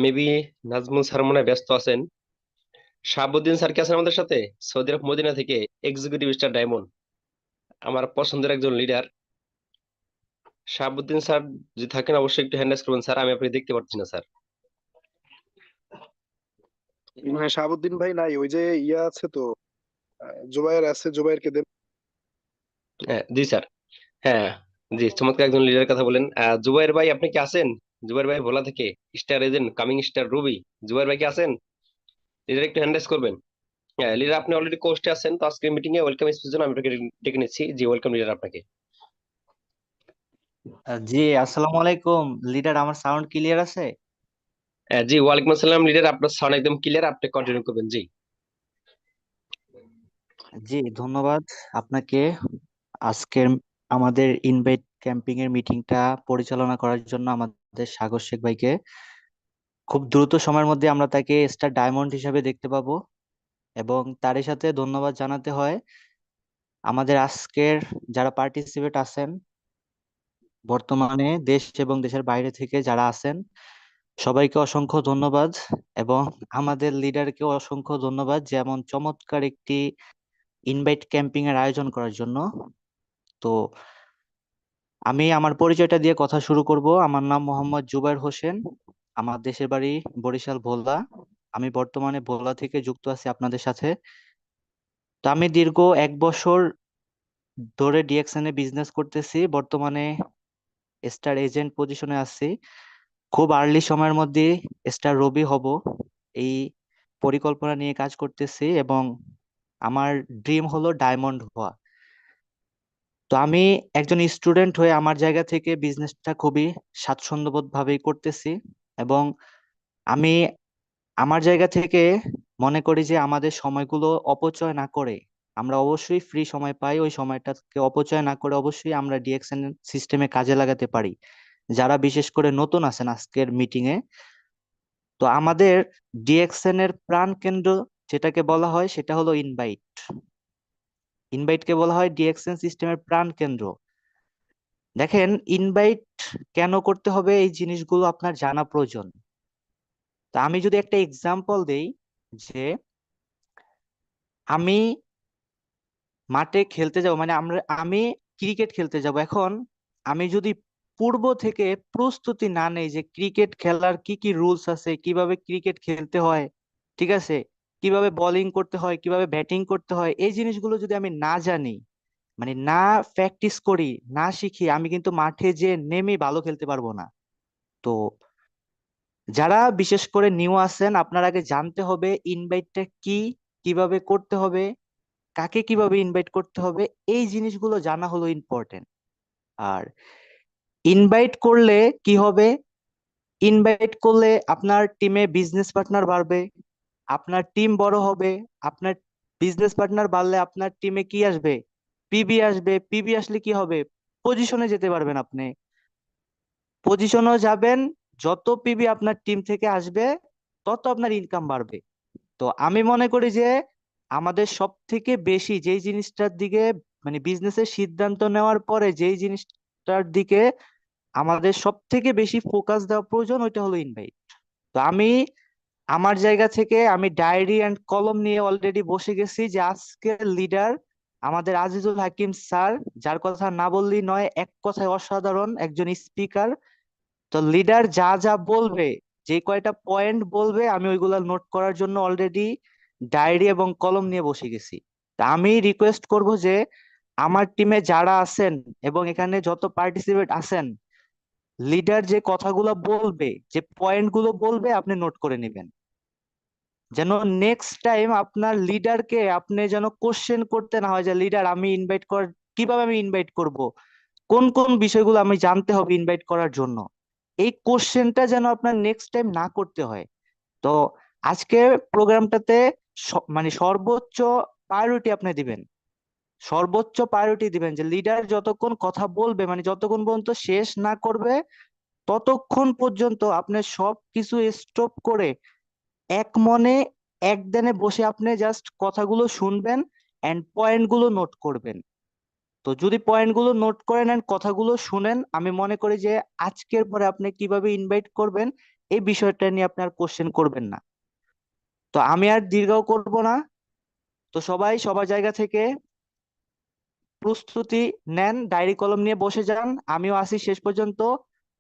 Maybe Nazmul sir মনে হয় ব্যস্ত আছেন। শাহাবুদ্দিন স্যার কি আছেন আমাদের সাথে? সৌদি আরব মদিনা থেকে এক্সিকিউটিভ স্টার ডায়মন্ড, আমার পছন্দের একজন লিডার। শাহাবুদ্দিন স্যার যদি থাকেন অবশ্যই একটু হ্যান্ড রাইজ করবেন স্যার, আমি আপনি দেখতে পাচ্ছি না স্যার। মানে শাহাবুদ্দিন ভাই নাই, ওই যে ইয়া আছে তো, জুবাইর আছে, জুবাইরকে দেন। হ্যাঁ জি স্যার। হ্যাঁ জি, চমৎকার একজন লিডারের কথা বলেন। জুবাইর ভাই আপনি কি আছেন? জুবাইর ভাই ভোলা থেকে, star agent, coming star Ruby. Jubair ভাই কি আছেন? লিডার একটু হ্যান্ড রাইজ করবেন। হ্যাঁ লিডার, আপনি অলরেডি কোস্টে আছেন, তো আজকের মিটিং এ ওয়েলকাম স্পিচ জন্য আমি আপনাকে ডেকে নিচ্ছি। জি ওয়েলকাম লিডার আপনাকে। জি, আসসালামু আলাইকুম লিডার। আমার সাউন্ড ক্লিয়ার আছে? জি ওয়ালাইকুম আসসালাম লিডার, আপনার সাউন্ড একদম ক্লিয়ার, আপনি কন্টিনিউ করবেন। জি। জি, ধন্যবাদ আপনাকে আজকের আমাদের ইনভাইট ক্যাম্পিং এর মিটিংটা পরিচালনা করার জন্য আমাদের সাগর শেখ ভাইকে। খুব দ্রুত সময়ের মধ্যে আমরা তাকে স্টার ডায়মন্ড হিসেবে দেখতে পাবো, এবং তারই সাথে ধন্যবাদ জানাতে হয় আমাদের আজকের যারা পার্টিসিপেট আছেন, বর্তমানে দেশ এবং দেশের বাইরে থেকে যারা আছেন, সবাইকে অসংখ্য ধন্যবাদ। এবং আমাদের লিডারকে অসংখ্য ধন্যবাদ, যেমন চমৎকার একটি ইনভাইট ক্যাম্পিং এর আয়োজন করার জন্য। তো আমি আমার পরিচয়টা দিয়ে কথা শুরু করব। আমার নাম মোহাম্মদ জুবাইর হোসেন। আমার দেশের বাড়ি বরিশাল ভোলা। আমি বর্তমানে ভোলা থেকে যুক্ত আছি আপনাদের সাথে। তো আমি দীর্ঘ 1 বছর ধরে ডিএক্সএন এ বিজনেস করতেছি। বর্তমানে স্টার এজেন্ট পজিশনে আছি। খুব আর্লি সময়ের মধ্যে স্টার রবি হব, এই পরিকল্পনা নিয়ে কাজ করতেছি, এবং আমার ড্রিম হলো ডায়মন্ড হওয়া। তো আমি একজন স্টুডেন্ট হয়ে আমার জায়গা থেকে বিজনেসটা খুবই স্বাচ্ছন্দ্যবোধ ভাবেই করতেছি। এবং আমি আমার জায়গা থেকে মনে করি যে আমাদের সময়গুলো অপচয় না করে, আমরা অবশ্যই ফ্রি সময় পাই, ওই সময়টাকে অপচয় না করে অবশ্যই আমরা ডিএক্সএন সিস্টেমে কাজে লাগাতে পারি। যারা বিশেষ করে নতুন আছেন আজকের মিটিং এ, তো আমাদের ডিএক্সএন এর প্রাণ কেন্দ্র যেটাকে বলা হয় সেটা হলো ইনভাইট। ইনভাইটকে বলা হয় ডিএক্সএন সিস্টেমের প্রাণ কেন্দ্র। দেখেন, ইনভাইট কেন করতে হবে এই জিনিসগুলো আপনার জানা প্রয়োজন। তা আমি যদি একটা এক্সাম্পল দেই, যে আমি মাঠে খেলতে যাব, মানে আমি ক্রিকেট খেলতে যাব এখন। আমি যদি পূর্ব থেকে প্রস্তুতি না নেই যে ক্রিকেট খেলার কি কি রুলস আছে, কিভাবে ক্রিকেট খেলতে হয়, ঠিক আছে, কিভাবে বোলিং করতে হয়, কিভাবে ব্যাটিং করতে হয়, এই জিনিসগুলো যদি আমি না জানি, মানে না প্র্যাকটিস করি, না শিখি, আমি কিন্তু মাঠে যে নেমে ভালো খেলতে পারবো না। তো যারা বিশেষ করে নিউ আছেন, আপনার আগে জানতে হবে ইনভাইটটা কি, কিভাবে করতে হবে, কাকে কিভাবে ইনভাইট করতে হবে, এই জিনিসগুলো জানা হলো ইম্পর্টেন্ট। আর ইনভাইট করলে কি হবে? ইনভাইট করলে আপনার টিমে বিজনেস পার্টনার বাড়বে, আপনার টিম বড় হবে। আপনার বিজনেস পার্টনার বাড়লে আপনার টিমে কি আসবে? পিবি আসবে। পিবি আসলে কি হবে? পজিশনে যেতে পারবেন আপনি, পজিশনও যাবেন। যত পিবি আপনার টিম থেকে আসবে, তত আপনার ইনকাম বাড়বে। তো আমি মনে করি যে আমাদের সব থেকে বেশি যেই জিনিসটার দিকে, মানে বিজনেসের সিদ্ধান্ত নেওয়ার পরে যেই জিনিসটার দিকে আমাদের সব থেকে বেশি ফোকাস দেওয়া প্রয়োজন, ওইটা হলো ইনভাইট। তো আমি আমার জায়গা থেকে আমি ডায়েরি অ্যান্ড কলম নিয়ে অলরেডি বসে গেছি, যে আজকের লিডার আমাদের আজিজুল হাকিম স্যার, যার কথা না বললেই নয়, এক কথায় অসাধারণ একজন স্পিকার। তো লিডার যা যা বলবে, যে কয়টা পয়েন্ট বলবে, আমি ওইগুলা নোট করার জন্য অলরেডি ডায়েরি এবং কলম নিয়ে বসে গেছি। তা আমি রিকোয়েস্ট করব যে আমার টিমে যারা আছেন এবং এখানে যত পার্টিসিপেট আছেন, লিডার যে কথাগুলো বলবে, যে পয়েন্ট গুলো বলবে, আপনি নোট করে নেবেন, যেন নেক্সট টাইম আপনার লিডারকে আপনি যেন কোশ্চেন করতে না হয় যে লিডার আমি ইনভাইট কর, কিভাবে আমি ইনভাইট করব, কোন কোন বিষয়গুলো আমি জানতে হবে ইনভাইট করার জন্য, এই কোশ্চেনটা যেন আপনার নেক্সট টাইম না করতে হয়। তো আজকে প্রোগ্রামটাতে মানে সর্বোচ্চ প্রায়োরিটি আপনি দিবেন, সর্বোচ্চ প্রায়োরিটি দিবেন, যে লিডার যতক্ষণ কথা বলবে, মানে যতক্ষণ পর্যন্ত শেষ না করবে, ততক্ষণ পর্যন্ত আপনি সব কিছু স্টপ করে এক মনে এক ধ্যানে বসে আপনি জাস্ট কথাগুলো শুনবেন এন্ড পয়েন্ট গুলো নোট করবেন। তো যদি পয়েন্ট গুলো নোট করেন এন্ড কথাগুলো শুনেন, আমি মনে করি যে আজকের পরে আপনি কিভাবে ইনভাইট করবেন এই বিষয়টা নিয়ে আপনি আর কোশ্চেন করবেন না। তো আমি আর দীর্ঘ করব না। তো সবাই সবার জায়গা থেকে প্রস্তুতি নেন, ডায়েরি কলম নিয়ে বসে যান, আমিও আসি শেষ পর্যন্ত।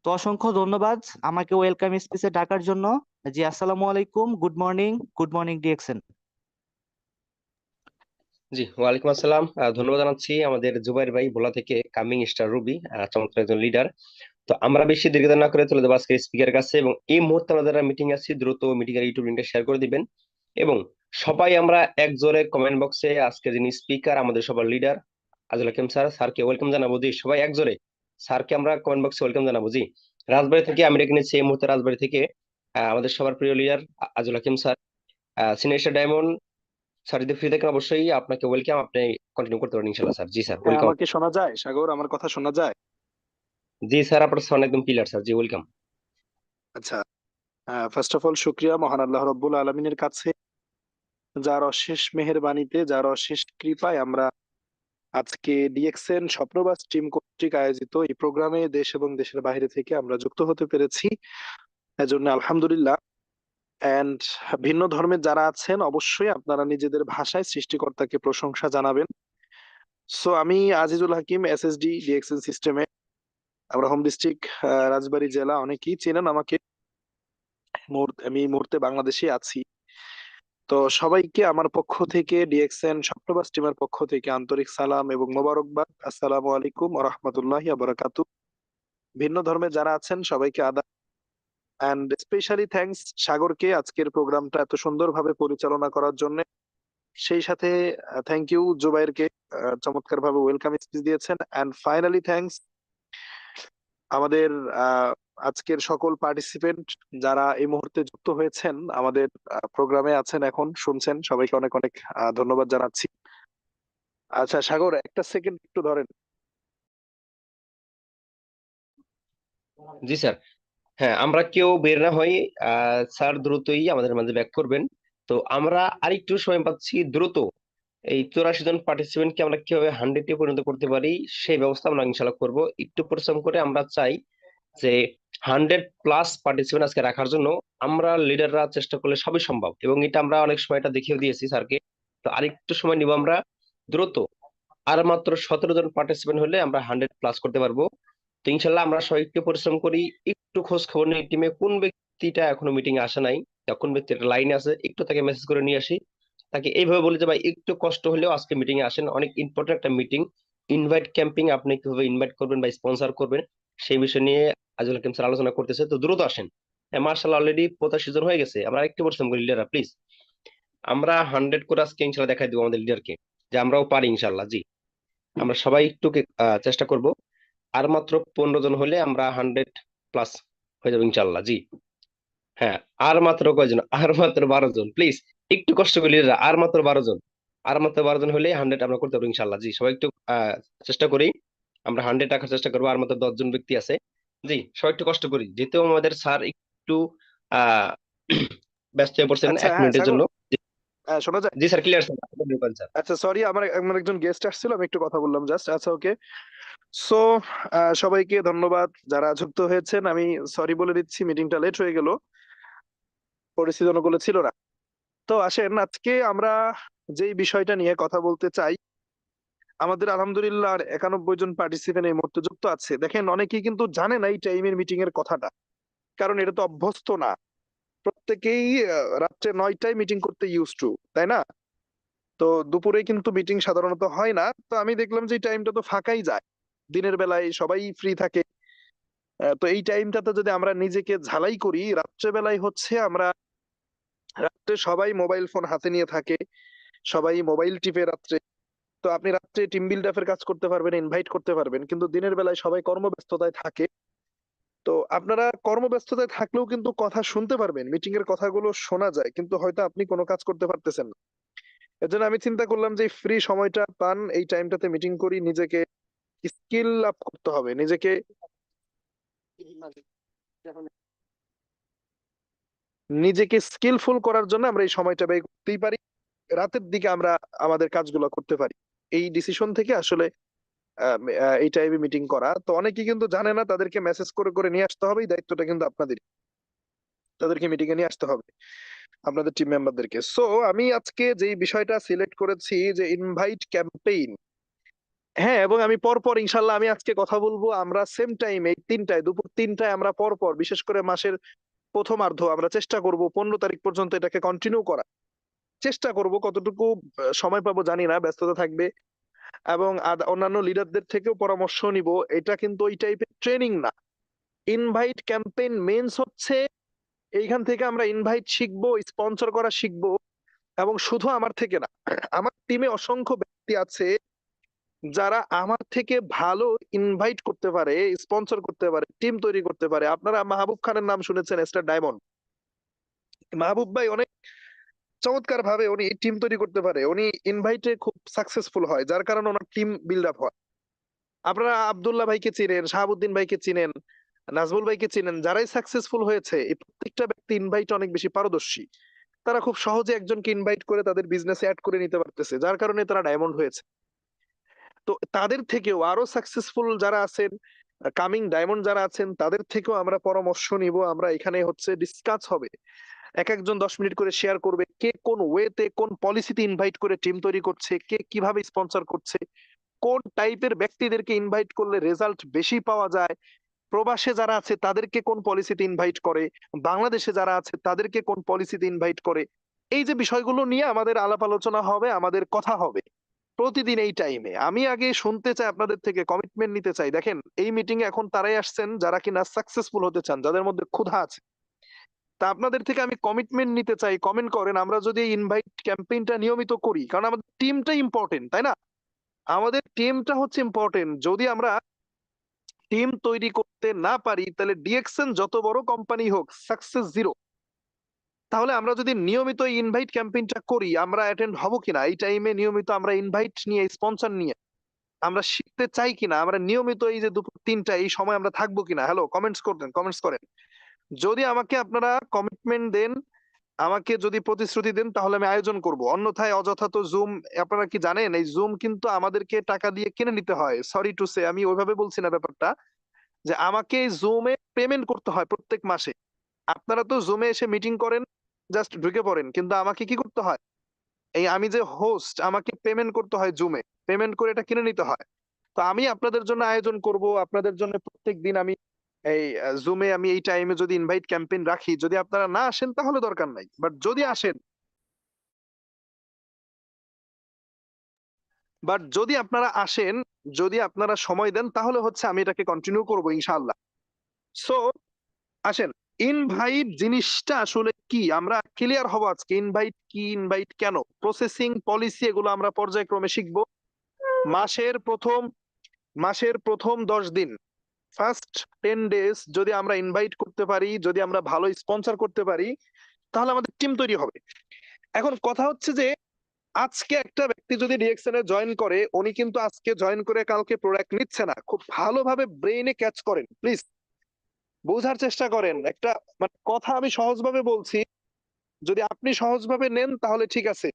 তো অসংখ্য ধন্যবাদ আমাকে ওয়েলকাম স্পিচে ডাকার জন্য। জি, আসসালামু আলাইকুম, গুড মর্নিং ডিএক্সএন। জি, ওয়ালাইকুম আসসালাম। ধন্যবাদ জানাচ্ছি আমাদের জুবাইর ভাই ভোলা থেকে, কামিং স্টার রুবি, চমৎকার একজন লিডার। তো আমরা বেশি দীর্ঘতা না করে চলে যাবো আজকে স্পিকার কাছে, এবং এই মুহূর্তে আমরা যারা মিটিং আছি দ্রুত মিটিং এর ইউটিউব লিঙ্কটা শেয়ার করে দিবেন। এবং সবাই আমরা এক জোরে কমেন্ট বক্সে আজকে যিনি স্পিকার, আমাদের সবার লিডার আজুল হাকিম স্যার, স্যারকে ওয়েলকাম জানাবো। জি, সবাই এক জোরে স্যারকে আমরা কমেন্ট বক্সে ওয়েলকাম জানাবো। জি, রাজবাড়ী থেকে আমি ডেকে নিচ্ছি এই মুহূর্তে রাজবাড়ী থেকে আমাদের সবার প্রিয় leader Azul Hakim sir, senior star diamond sir. যদি ফ্রি থাকেন অবশ্যই আপনাকে ওয়েলকাম, আপনি কন্টিনিউ করতে পারেন ইনশাল্লাহ স্যার। জি স্যার, হ্যাঁ, ওয়েলকাম। আমাকে শোনা যায় সাগর? আমার কথা শোনা যায়? জি স্যার, আপনার সাউন্ড একদম ক্লিয়ার স্যার। জি, ওয়েলকাম। আচ্ছা, ফার্স্ট অফ অল শুক্রিয়া মহান আল্লাহ রব্বুল আলমিনের কাছে, যার অশেষ মেহেরবানিতে, যার অশেষ কৃপায় আমরা আজকে ডিএক্সএন স্বপ্নবাস টিম কর্তৃক আয়োজিত এই প্রোগ্রামে দেশ এবং দেশের বাইরে থেকে আমরা যুক্ত হতে পেরেছি। এজন্য আলহামদুলিল্লাহ। এন্ড ভিন্ন ধর্মের যারা আছেন অবশ্যই আপনারা নিজেদের ভাষায় সৃষ্টিকর্তাকে প্রশংসা জানাবেন। সো আমি আজিজুল হাকিম, এসএসডি ডিএক্সএন সিস্টেমে, আমরা হোম ডিস্ট্রিক্ট রাজবাড়ী জেলা, অনেকেই চেনেন আমাকে। আমি এই মুহূর্তে বাংলাদেশে আছি। তো সবাইকে আমার পক্ষ থেকে, ডিএক্সএন স্বপ্নবাস টিমের পক্ষ থেকে আন্তরিক সালাম এবং মোবারকবাদ। আসসালামু আলাইকুম ওয়া রাহমাতুল্লাহি ওয়া বারাকাতুহু। ভিন্ন ধর্মে যারা আছেন সবাইকে আদাব। এন্ড স্পেশালি থ্যাঙ্কস সাগরকে আজকের প্রোগ্রামটা এত সুন্দরভাবে পরিচালনা করার জন্য। সেই সাথে থ্যাংক ইউ জুবাইরকে, চমৎকার ভাবে ওয়েলকাম স্পিচ দিয়েছেন। এন্ড ফাইনালি থ্যাঙ্কস আমাদের আজকের সকল পার্টিসিপেন্ট যারা এই মুহূর্তে যুক্ত হয়েছেন, আমাদের প্রোগ্রামে আছেন, এখন শুনছেন, সবাইকে অনেক অনেক ধন্যবাদ জানাচ্ছি। আচ্ছা সাগর, একটা সেকেন্ড একটু ধরেন। জি স্যার। হ্যাঁ, আমরা কেউ বের না হই, স্যার দ্রুতই আমাদের মাঝে ব্যাক করবেন। তো আমরা আরেকটু সময় পাচ্ছি, দ্রুত এই 84 জন পার্টিসিপেন্টকে আমরা কিভাবে 100-এ পরিণত করতে পারি সেই ব্যবস্থা আমরা ইনশাল্লাহ করব। একটু পরিশ্রম করে আমরা চাই যে 100+ পার্টিসিপেন্ট আজকে রাখার জন্য। আমরা লিডাররা চেষ্টা করলে সবই সম্ভব, এবং এটা আমরা অনেক সময় এটা দেখিয়ে দিয়েছি স্যারকে। তো আরেকটু সময় নিব আমরা, দ্রুত আর মাত্র 17 জন পার্টিসিপেন্ট হলে আমরা 100+ করতে পারবো। তো ইনশাল্লাহ আমরা সবাই একটু পরিশ্রম করি, একটু খোঁজ খবর নিই টিমে কোন ব্যক্তিটা এখনো মিটিং এ আসে নাই, বা কোন ব্যক্তিটা লাইনে আছে, একটু তাকে মেসেজ করে নিয়ে আসি। তাকে এইভাবে বলি যে ভাই একটু কষ্ট হলেও আজকে মিটিং এ আসেন, অনেক ইম্পর্টেন্ট একটা মিটিং। ইনভাইট ক্যাম্পিং আপনি কিভাবে ইনভাইট করবেন বা স্পন্সর করবেন সেই বিষয় নিয়ে আজুল হাকিম স্যার আলোচনা করতেছে। তো দ্রুত আসেন। হ্যাঁ, মার্শাল্লাহ অলরেডি 85 জন হয়ে গেছে। আমরা একটু পরিশ্রম করি লিডাররা, প্লিজ। আমরা 100 করে আজকে ইনশাল্লাহ দেখাই দিব আমাদের লিডারকে যে আমরাও পারি ইনশাল্লাহ। জি, আমরা সবাই একটু চেষ্টা করব। আর মাত্র 15 জন হলে আমরা 100+ হয়ে যাবো ইনশাল্লাহ। জি হ্যাঁ, আর মাত্র কয়জন? আর মাত্র 12 জন, প্লিজ। একটু কষ্ট করি লিডাররা, আর মাত্র 12 জন। আর মাত্র 12 জন হলে 100 আমরা করতে পারবো ইনশাল্লাহ। জি, সবাই একটু চেষ্টা করি। আমরা 100 রাখার চেষ্টা করবো। আর মাত্র 10 জন ব্যক্তি আছে। জি, সবাই একটু কষ্ট করি, যেহেতু আমাদের স্যার একটু আহ ব্যস্ত হয়ে পড়ছেন আচ্ছা, 1 মিনিটের সাগর, জন্য। জি, শোনা যায়? জি স্যার, ক্লিয়ার স্যার, আপনি বলবেন, স্যার। আচ্ছা, সরি, আমার একজন গেস্ট আসছিল, আমি একটু কথা বললাম জাস্ট। আচ্ছা, ওকে। সো সবাইকে ধন্যবাদ যারা যুক্ত হয়েছেন। আমি সরি বলে দিচ্ছি, মিটিংটা লেট হয়ে গেল, পরিস্থিতি অনুকূলে ছিল না। তো আসেন আজকে আমরা যেই বিষয়টা নিয়ে কথা বলতে চাই। আমাদের আলহামদুলিল্লাহ 91 জন পার্টিসিপেন্ট এই মুহূর্তে যুক্ত আছে। দেখেন, অনেকেই কিন্তু জানে না এই টাইমের মিটিং এর কথাটা, কারণ এটা তো অভ্যস্ত না। প্রত্যেকেই রাত্রে 9টায় মিটিং করতে ইউজ টু, তাই না? তো দুপুরে কিন্তু মিটিং সাধারণত হয় না। তো আমি দেখলাম যে এই টাইমটা তো ফাঁকাই যায়, দিনের বেলায় সবাই ফ্রি থাকে। তো এই টাইমটাতে যদি আমরা নিজেকে ঝালাই করি, রাত্রে বেলায় হচ্ছে আমরা, রাত্রে সবাই মোবাইল ফোন হাতে নিয়ে থাকে, সবাই মোবাইল টিপে রাত্রে। তো আপনি রাত্রে টিম বিল্ড আপের কাজ করতে পারবেন, ইনভাইট করতে পারবেন, কিন্তু দিনের বেলায় সবাই কর্মব্যস্ততায় থাকে। তো আপনারা কর্মব্যস্ততায় থাকলেও কিন্তু কথা শুনতে পারবেন, মিটিং এর কথাগুলো শোনা যায়, কিন্তু হয়তো আপনি কোনো কাজ করতে পারতেছেন না। এর জন্য আমি চিন্তা করলাম যে ফ্রি সময়টা পান, এই টাইমটাতে মিটিং করি। নিজেকে স্কিল আপ করতে হবে, নিজেকে স্কিলফুল করার জন্য আমরা এই সময়টা ব্যয় করতেই পারি। রাতের দিকে আমরা আমাদের কাজগুলো করতে পারি। এই ডিসিশন থেকে আসলে এই টাইমে মিটিং করা। তো অনেকেই কিন্তু জানে না, তাদেরকে মেসেজ করে করে নিয়ে আসতে হবে, এই দায়িত্বটা কিন্তু আপনাদের। তাদেরকে মিটিং এ নিয়ে আসতে হবে, আপনাদের টিম মেম্বারদেরকে। সো আমি আজকে যেই বিষয়টা সিলেক্ট করেছি যে ইনভাইট ক্যাম্পেইন, হ্যাঁ, এবং আমি পরপর ইনশাল্লাহ আমি আজকে কথা বলবো, আমরা সেম টাইম এই 3টায়, দুপুর 3টায় আমরা পরপর, বিশেষ করে মাসের প্রথমার্ধ আমরা চেষ্টা করব 15 তারিখ পর্যন্ত এটাকে কন্টিনিউ করা, চেষ্টা করব। কতটুকু সময় পাবো জানি না, ব্যস্ততা থাকবে, এবং অন্যান্য লিডারদের থেকেও পরামর্শ নিব। এটা কিন্তু ওই টাইপের ট্রেনিং না। ইনভাইট ক্যাম্পেইন মেন্স হচ্ছে এইখান থেকে আমরা ইনভাইট শিখবো, স্পন্সর করা শিখবো, এবং শুধু আমার থেকে না, আমার টিমে অসংখ্য ব্যক্তি আছে যারা আমার থেকে ভালো ইনভাইট করতে পারে, স্পন্সর করতে পারে, টিম তৈরি করতে পারে। আপনারা মাহবুব খানের নাম শুনেছেন, স্টার ডায়মন্ড। মাহবুব ভাই অনেক চমৎকার ভাবে উনি টিম তৈরি করতে পারে, উনি ইনভাইটে খুব সাকসেসফুল হয়, যার কারণে ওনার টিম বিল্ড আপ হয়। আপনারা আব্দুল্লাহ ভাইকে চিনেন, শাহাবুদ্দিন ভাইকে চিনেন, নাজমুল ভাইকে চিনেন, যারাই সাকসেসফুল হয়েছে এই প্রত্যেকটা ব্যক্তি ইনভাইট অনেক বেশি পারদর্শী। তারা খুব সহজে একজনকে ইনভাইট করে তাদের বিজনেসে অ্যাড করে নিতে পারতেছে, যার কারণে তারা ডায়মন্ড হয়েছে। তো তাদের থেকেও আরো সাকসেসফুল যারা আছেন, কামিং ডায়মন্ড যারা আছেন, তাদের থেকেও আমরা পরামর্শ নিব। আমরা এখানে হচ্ছে ডিসকাস হবে, এক একজন 10 মিনিট করে শেয়ার করবে কে কোন ওয়েতে, কোন পলিসিতে ইনভাইট করে টিম তৈরি করছে, কে কিভাবে স্পন্সর করছে, কোন টাইপের ব্যক্তিদেরকে ইনভাইট করলে রেজাল্ট বেশি পাওয়া যায়, প্রবাসে যারা আছে তাদেরকে কোন পলিসিতে ইনভাইট করে, বাংলাদেশে যারা আছে তাদেরকে কোন পলিসিতে ইনভাইট করে। এই যে বিষয়গুলো নিয়ে আমাদের আলাপ আলোচনা হবে, আমাদের কথা হবে প্রতিদিন এই টাইমে। আমি আগে শুনতে চাই আপনাদের থেকে, কমিটমেন্ট নিতে চাই। দেখেন, এই মিটিং এ এখন তারাই আসছেন যারা কিনা সাকসেসফুল হতে চান, যাদের মধ্যে ক্ষুধা আছে। তা আপনাদের থেকে আমি কমিটমেন্ট নিতে চাই, কমেন্ট করেন। আমরা যদি ইনভাইট ক্যাম্পেইনটা নিয়মিত করি, কারণ আমাদের টিমটা ইম্পর্টেন্ট, তাই না? আমাদের টিমটা হচ্ছে ইম্পর্টেন্ট। যদি আমরা টিম তৈরি করতে না পারি, তাহলে ডিএক্সএন যত বড় কোম্পানি হোক, সাকসেস জিরো। তাহলে আমরা যদি নিয়মিত ইনভাইট ক্যাম্পেইনটা করি, আমরা অ্যাটেন্ড হব কিনা এই টাইমে, নিয়মিত আমরা ইনভাইট নিয়ে, স্পন্সর নিয়ে আমরা শিখতে চাই কিনা, আমরা নিয়মিত এই যে দুপুর 3টা এই সময় আমরা থাকবো কিনা। হ্যালো, কমেন্টস করবেন, কমেন্টস করেন। যদি আমাকে আপনারা কমিটমেন্ট দেন, আমাকে যদি প্রতিশ্রুতি দেন, তাহলে আমি আয়োজন করব। অন্যথায় অযথা তো জুম, আপনারা কি জানেন এই জুম কিন্তু আমাদেরকে টাকা দিয়ে কিনে নিতে হয়। সরি টু সে, আমি ওইভাবে বলছি না ব্যাপারটা, যে আমাকে জুমে পেমেন্ট করতে হয় প্রত্যেক মাসে। আপনারা তো জুমে এসে মিটিং করেন, জাস্ট ঢুকে পড়েন, কিন্তু আমাকে কি করতে হয়, এই আমি যে হোস্ট, আমাকে পেমেন্ট করতে হয়, জুমে পেমেন্ট করে এটা কিনে নিতে হয়। তো আমি আপনাদের জন্য আয়োজন করব, আপনাদের জন্য প্রত্যেক দিন আমি এই জুমে আমি এই টাইমে যদি ইনভাইট ক্যাম্পেইন রাখি, যদি আপনারা না আসেন তাহলে দরকার নাই, বাট যদি আসেন, যদি আপনারা আসেন, যদি আপনারা সময় দেন, তাহলে হচ্ছে আমি এটাকে কন্টিনিউ করবো ইনশাআল্লাহ। সো আসেন, ইনভাইট জিনিসটা আসলে কি আমরা ক্লিয়ার হব আজকে। ইনভাইট কি, ইনভাইট কেন, প্রসেসিং, পলিসি, এগুলো আমরা পর্যায়ক্রমে শিখবো। মাসের প্রথম মাসের প্রথম 10 দিন, ফার্স্ট 10 ডেজ যদি আমরা ইনভাইট করতে পারি, যদি আমরা ভালো স্পন্সর করতে পারি, তাহলে আমাদের টিম তৈরি হবে। এখন কথা হচ্ছে যে আজকে একটা ব্যক্তি যদি ডিএক্সএন এ জয়েন করে, উনি কিন্তু আজকে জয়েন করে কালকে প্রোডাক্ট নিচ্ছে না। খুব ভালোভাবে ব্রেইনে ক্যাচ করেন প্লিজ, বোঝার চেষ্টা করেন। একটা মানে কথা আমি সহজভাবে বলছি, যদি আপনি সহজভাবে নেন তাহলে ঠিক আছে,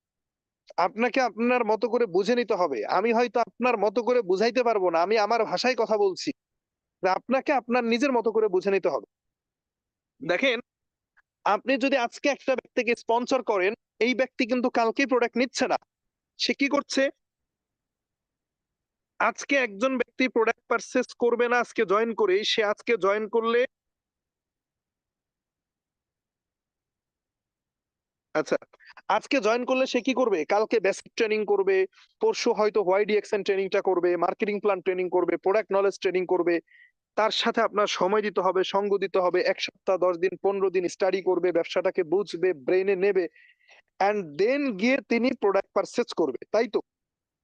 আপনাকে আপনার মতো করে বুঝে নিতে হবে। আমি হয়তো আপনার মতো করে বুঝাইতে পারবো না, আমি আমার ভাষায় কথা বলছি, আপনাকে আপনার নিজের মতো করে বুঝে নিতে হবে। দেখেন, আপনি যদি আজকে একটা ব্যক্তিকে স্পন্সর করেন, এই ব্যক্তি কিন্তু কালকেই প্রোডাক্ট নিচ্ছে না। সে কি করছে, আজকে একজন ব্যক্তি প্রোডাক্ট পারচেস করবে না আজকে জয়েন করে, সে আজকে জয়েন করলে, আচ্ছা, আজকে জয়েন করলে সে কি করবে, কালকে বেসিক ট্রেনিং করবে, পরশু হয়তো হোয়াই ডিএক্সএন ট্রেনিংটা করবে, মার্কেটিং প্ল্যান ট্রেনিং করবে, প্রোডাক্ট নলেজ ট্রেনিং করবে। তার সাথে আপনার সময় দিতে হবে, সঙ্গ দিতে হবে। 1 সপ্তাহ, 10 দিন, 15 দিন স্টাডি করবে, ব্যবসাটাকে বুঝবে, ব্রেনে নেবে, অ্যান্ড দেন গিয়ে তিনি প্রোডাক্ট পারচেস করবে, তাই তো?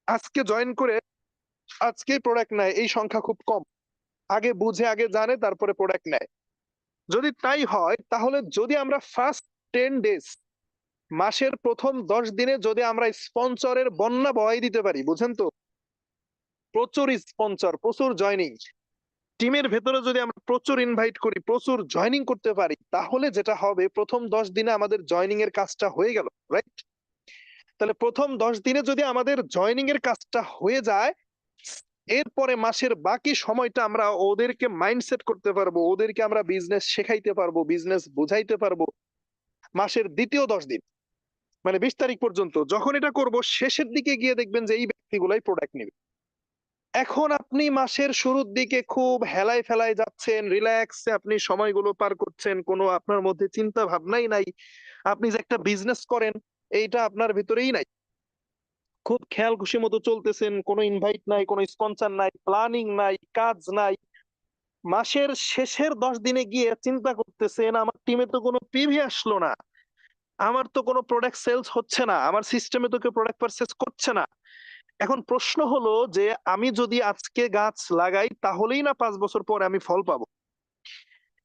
আজকে জয়েন করে আজকেই প্রোডাক্ট নেয় এই সংখ্যা খুব কম। আগে বুঝে, আগে জানে, তারপরে প্রোডাক্ট নেয়। যদি তাই হয়, তাহলে যদি আমরা ফার্স্ট 10 ডেজ, মাসের প্রথম 10 দিনে যদি আমরা স্পন্সরের বন্যা বহাই দিতে পারি, বুঝেন তো, প্রচুর স্পন্সর, প্রচুর জয়নিং, টিমের ভেতরে যদি আমরা প্রচুর ইনভাইট করি, প্রচুর জয়নিং করতে পারি, তাহলে যেটা হবে, প্রথম 10 দিনে আমাদের জয়নিং এর কাজটা হয়ে গেল, রাইট? তাহলে প্রথম 10 দিনে যদি আমাদের জয়নিং এর কাজটা হয়ে যায়, এরপরে মাসের বাকি সময়টা আমরা ওদেরকে মাইন্ডসেট করতে পারবো, ওদেরকে আমরা বিজনেস শেখাইতে পারবো, বিজনেস বুঝাইতে পারবো মাসের দ্বিতীয় 10 দিন, মানে 20 তারিখ পর্যন্ত। যখন এটা করব, শেষের দিকে গিয়ে দেখবেন যে এই ব্যক্তিগুলাই প্রোডাক্ট নেবে। এখন আপনি মাসের শুরুর দিকে খুব হেলায় ফেলায় যাচ্ছেন, রিল্যাক্সে আপনি সময়গুলো পার করছেন, কোনো আপনার মধ্যে চিন্তা ভাবনাই নাই, আপনি যে একটা বিজনেস করেন এইটা আপনার ভিতরেই নাই, খুব খেয়াল খুশি মতো চলতেছেন, কোনো ইনভাইট নাই, কোনো স্পন্সর নাই, প্ল্যানিং নাই, কাজ নাই। মাসের শেষের 10 দিনে গিয়ে চিন্তা করতেছেন আমার টিমে তো কোনো পিভি আসলো না, আমার তো কোনো প্রোডাক্ট সেলস হচ্ছে না, আমার সিস্টেমে তো কেউ প্রোডাক্ট পারচেজ করছে না। এখন প্রশ্ন হলো যে আমি যদি আজকে গাছ লাগাই তাহলেই না 5 বছর পরে আমি ফল পাবো।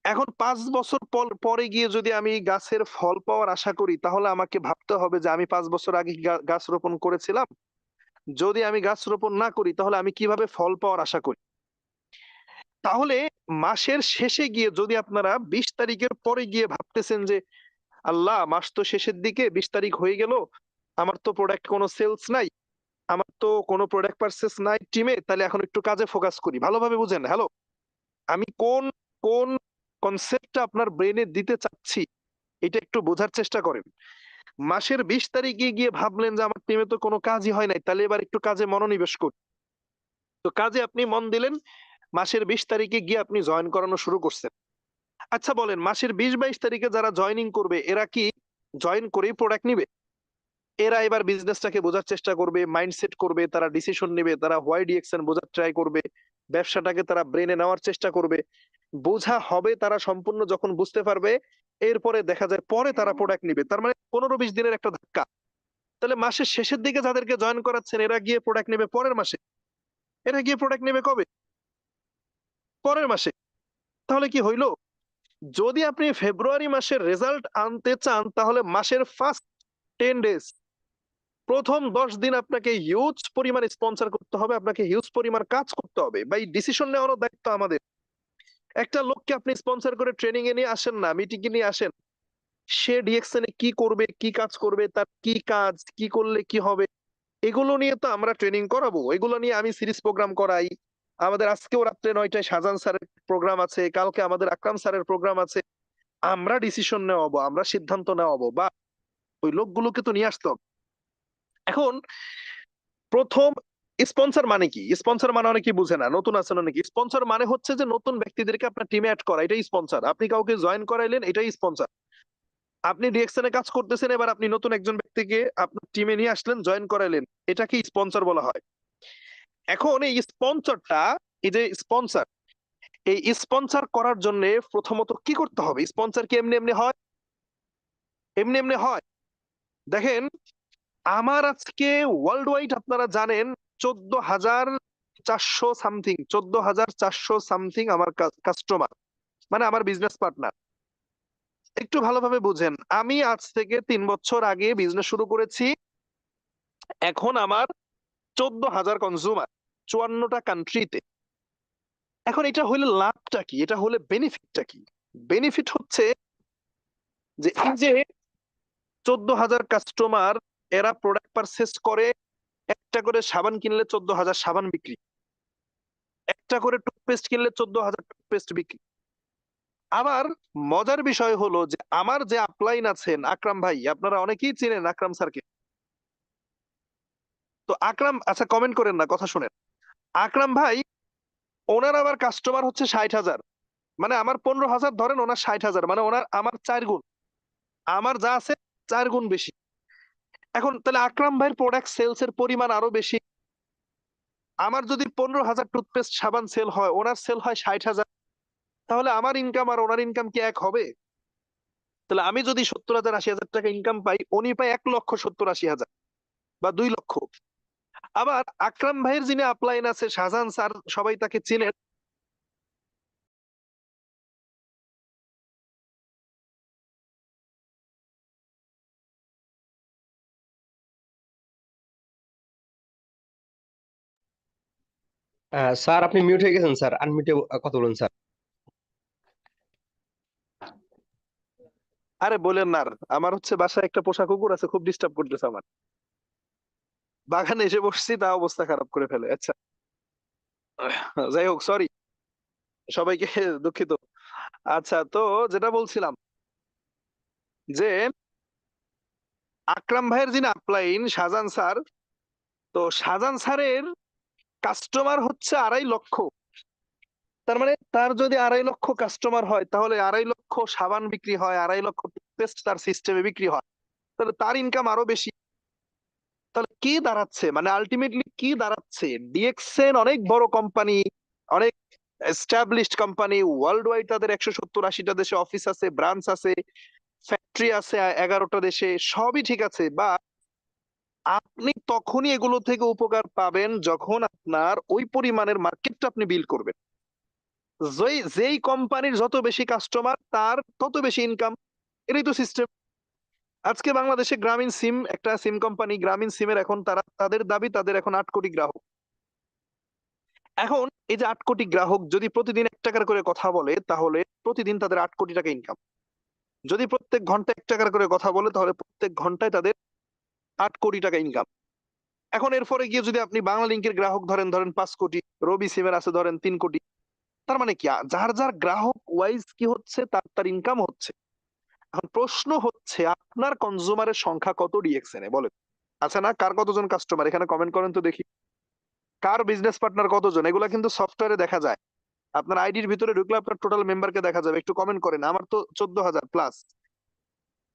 এখন 5 বছর পরে গিয়ে যদি আমি গাছের ফল পাওয়ার আশা করি, তাহলে আমাকে ভাবতে হবে যে আমি 5 বছর আগে গাছ রোপণ করেছিলাম, যদি আমি গাছ রোপণ না করি তাহলে আমি কিভাবে ফল পাওয়ার আশা করি। তাহলে মাসের শেষে গিয়ে যদি আপনারা 20 তারিখের পরে গিয়ে ভাবতেছেন যে আল্লাহ, মাস তো শেষের দিকে, 20 তারিখ হয়ে গেল, আমার তো প্রোডাক্ট কোনো সেলস নাই, আমার তো কোনো প্রোডাক্ট পারচেস নাই টিমে, তাহলে এখন একটু কাজে ফোকাস করি। ভালোভাবে বুঝেন, হ্যালো, আমি কোন কোন কনসেপ্টটা আপনার ব্রেনে দিতে চাচ্ছি এটা একটু বোঝার চেষ্টা করেন। মাসের 20 তারিখে গিয়ে ভাবলেন যে আমার টিমে তো কোনো কাজই হয় নাই, তাহলে এবার একটু কাজে মনোনিবেশ করি। তো কাজে আপনি মন দিলেন, মাসের 20 তারিখে গিয়ে আপনি জয়েন করানো শুরু করছেন। আচ্ছা বলেন, মাসের 20-22 তারিখে যারা জয়েনিং করবে এরা কি জয়েন করেই প্রোডাক্ট নিবে? এরা এবার বিজনেসটাকে বোঝার চেষ্টা করবে, মাইন্ডসেট করবে, তারা ডিসিশন নেবে, তারা হোয়াই ডিএক্সএন বোঝার ট্রাই করবে, ব্যবসাটাকে তারা ব্রেনে নেওয়ার চেষ্টা করবে, বোঝা হবে তারা সম্পূর্ণ যখন বুঝতে পারবে, এরপরে দেখা যায় পরে তারা প্রোডাক্ট নিবে। তার মানে 15-20 দিনের একটা ধাক্কা। তাহলে মাসের শেষের দিকে যাদেরকে জয়েন করাচ্ছেন এরা গিয়ে প্রোডাক্ট নেবে পরের মাসে, এরা গিয়ে প্রোডাক্ট নেবে কবে? পরের মাসে। তাহলে কি হইলো? যদি আপনি ফেব্রুয়ারি মাসের রেজাল্ট আনতে চান তাহলে মাসের ফার্স্ট 10 ডেজ, প্রথম 10 দিন আপনাকে হিউজ পরিমাণ স্পন্সর করতে হবে, আপনাকে হিউজ পরিমাণ কাজ করতে হবে। ভাই, ডিসিশন নেওয়ারও দায়িত্ব আমাদের। একটা লোককে আপনি স্পন্সর করে ট্রেনিং এ নিয়ে আসেন না, মিটিং এ নিয়ে আসেন, সে ডিএক্সএন এ কি করবে, কি কাজ করবে, তার কি কাজ, কি করলে কি হবে, এগুলো নিয়ে তো আমরা ট্রেনিং করাবো, এগুলো নিয়ে আমি সিরিজ প্রোগ্রাম করাই। আমাদের আজকেও রাত্রে 9টায় শাহজাহান স্যারের প্রোগ্রাম আছে, কালকে আমাদের আকরাম স্যারের প্রোগ্রাম আছে। আমরা ডিসিশন নেওয়াবো, আমরা সিদ্ধান্ত নেওয়াবো, বা ওই লোকগুলোকে তো নিয়ে আসতে হবে। এখন প্রথম, স্পন্সর মানে কি? স্পন্সর মানে অনেকে বুঝে না, নতুন আছেন অনেকে। স্পন্সর মানে হচ্ছে যে নতুন ব্যক্তিদেরকে আপনার টিমে অ্যাড করা, এটাই স্পন্সর। আপনি কাউকে জয়েন করাইলেন, এটাই স্পন্সর। আপনি ডিএক্সএন এ কাজ করতেছেন, এবার আপনি নতুন একজন ব্যক্তিকে আপনার টিমে নিয়ে আসলেন, জয়েন করাইলেন, এটাকে স্পন্সর বলা হয়। এখন এই স্পন্সরটা, এই যে স্পন্সর, এই স্পন্সর করার জন্য প্রথমত কি করতে হবে? স্পন্সর কি এমনি এমনি হয়? এমনি এমনি হয়? দেখেন, আমার আজকে ওয়ার্ল্ড ওয়াইড আপনারা জানেন 14,400 সামথিং, 14,400 সামথিং আমার কাস্টমার, মানে আমার বিজনেস পার্টনার। একটু ভালোভাবে বুঝেন, আমি আজ থেকে 3 বছর আগে বিজনেস শুরু করেছি, এখন আমার 14,000 কনজিউমার 54টা কান্ট্রিতে। এখন এটা হলে লাভটা কি, এটা হলে বেনিফিটটা কি? বেনিফিট হচ্ছে যে এই যে 14,000 কাস্টমার, এরা প্রোডাক্ট পারচেস করে, একটা করে সাবান কিনলে 14,000 সাবান বিক্রি, একটা করে টুথপেস্ট কিনলে 14,000 টুথপেস্ট বিক্রি। আবার মজার বিষয় হলো যে আমার যে আপলাইন আছেন, আকরাম ভাই, আপনারা অনেকেই চিনেন আকরাম স্যারকে। তো আকরাম, আচ্ছা কমেন্ট করেন না, কথা শুনেন। আকরাম ভাই, ওনার আবার কাস্টমার হচ্ছে 60,000, মানে আমার 15,000 ধরেন, ওনার 60,000, মানে ওনার আমার 4 গুণ, আমার যা আছে 4 গুণ বেশি। এখন তাহলে আকরাম ভাইয়ের প্রোডাক্ট সেলস এর পরিমাণ আরো বেশি। আমার যদি 15,000 টুথপেস্ট সাবান সেল হয়, ওনার সেল হয় 60,000, তাহলে আমার ইনকাম আর ওনার ইনকাম কি এক হবে? তাহলে আমি যদি 70,000 80,000 টাকা ইনকাম পাই, উনি পায় 1,70,000 80,000 বা 2 লক্ষ। আবার আকরাম ভাইয়ের যিনি আপলাইন আছে, শাহজাহান স্যার, সবাই তাকে চিনেন, স্যার আপনি মিউট হয়ে গেছেন স্যার, আনমিউটে কথা বলুন স্যার। আরে বলেন না আর, আমার হচ্ছে বাসায় একটা পোষা কুকুর আছে, খুব ডিস্টার্ব করতেছে আমার, বাগানে এসে বসছি তা অবস্থা খারাপ করে ফেলে। আচ্ছা, যাই হোক, সরি সবাইকে, দুঃখিত। আচ্ছা, তো যেটা বলছিলাম যে আকরাম ভাইয়ের যিনি আপলাইন শাহজাহান স্যার, তো শাহজাহান স্যারের কাস্টমার হচ্ছে 2.5 লক্ষ। তার মানে তার যদি 2.5 লক্ষ কাস্টমার হয়, তাহলে 2.5 লক্ষ সাবান বিক্রি হয়, 2.5 লক্ষ টুথপেস্ট তার সিস্টেমে বিক্রি হয়, তাহলে তার ইনকাম আরো বেশি। তাহলে কি দাঁড়াচ্ছে, মানে আলটিমেটলি কি দাঁড়াচ্ছে, ডিএক্সএন অনেক বড় কোম্পানি, অনেক এস্টাবলিশড কোম্পানি, ওয়ার্ল্ড ওয়াইড তাদের 170-80টা দেশে অফিস আছে, ব্রাঞ্চ আছে, ফ্যাক্টরি আছে 11টা দেশে, সবই ঠিক আছে। বা আপনি তখনই এগুলো থেকে উপকার পাবেন যখন আপনার ওই পরিমাণের মার্কেটটা আপনি বিল্ড করবেন। যেই কোম্পানির যত বেশি কাস্টমার তার তত বেশি ইনকাম, এটাই তো সিস্টেম। আজকে বাংলাদেশে গ্রামীণ সিম, একটা সিম কোম্পানি, গ্রামীণ সিমের এখন তাদের দাবি তাদের এখন 8 কোটি গ্রাহক। এখন এই যে 8 কোটি গ্রাহক যদি প্রতিদিন 1 টাকার করে কথা বলে, তাহলে প্রতিদিন তাদের 8 কোটি টাকা ইনকাম। যদি প্রত্যেক ঘন্টায় 1 টাকার করে কথা বলে, তাহলে প্রত্যেক ঘন্টায় তাদের 8 কোটি টাকা ইনকাম। এখন এরপরে গিয়ে যদি আপনি বাংলা লিংকের গ্রাহক ধরেন 5 কোটি, রবি সিমের আছে ধরেন 3 কোটি, তার মানে কি যার যার গ্রাহক ওয়াইজ কি হচ্ছে, তার তার ইনকাম হচ্ছে। এখন প্রশ্ন হচ্ছে আপনার কনজিউমারের সংখ্যা কত ডিএক্সএন এ, বলেন। আচ্ছা না, কার কতজন কাস্টমার এখানে কমেন্ট করেন তো দেখি। কার বিজনেস পার্টনার কতজন, এগুলা কিন্তু সফটওয়্যারে দেখা যায়। আপনার আইডির ভিতরে ঢুকলে আপনার টোটাল মেম্বারকে দেখা যাবে। একটু কমেন্ট করেন, আমার তো 14,000 প্লাস।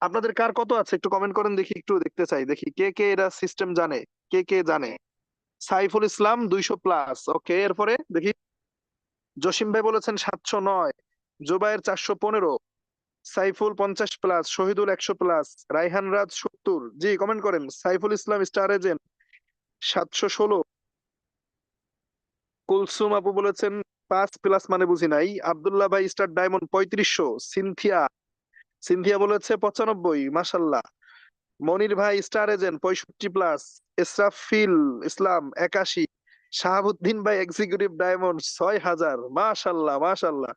আপনাদের কার কত আছে একটু কমেন্ট করেন দেখি, একটু দেখতে চাই, দেখি কে কে এরা সিস্টেম জানে, কে কে জানে। সাইফুল ইসলাম 200 প্লাস, ওকে। এরপরে দেখি, জসিম ভাই বলেছেন 709, জুবায়ের 415, সাইফুল 50 প্লাস, শহীদুল 100 প্লাস, রাইহান রাজ 70। জি কমেন্ট করেন। সাইফুল ইসলাম স্টার এজেন্ট 716, কুলসুম আপু বলেছেন 5 প্লাস, মানে বুঝি নাই। আব্দুল্লাহ ভাই স্টার ডায়মন্ড 3500, সিনথিয়া বলেছে 95, মাশাল্লাহ। মনির ভাই স্টার এজেন্ট 65 প্লাস, ইসরাফিল ইসলাম 81, শাহাবুদ্দিন ভাই এক্সিকিউটিভ ডায়মন্ড 6000, মাশাল্লাহ মাশাল্লাহ।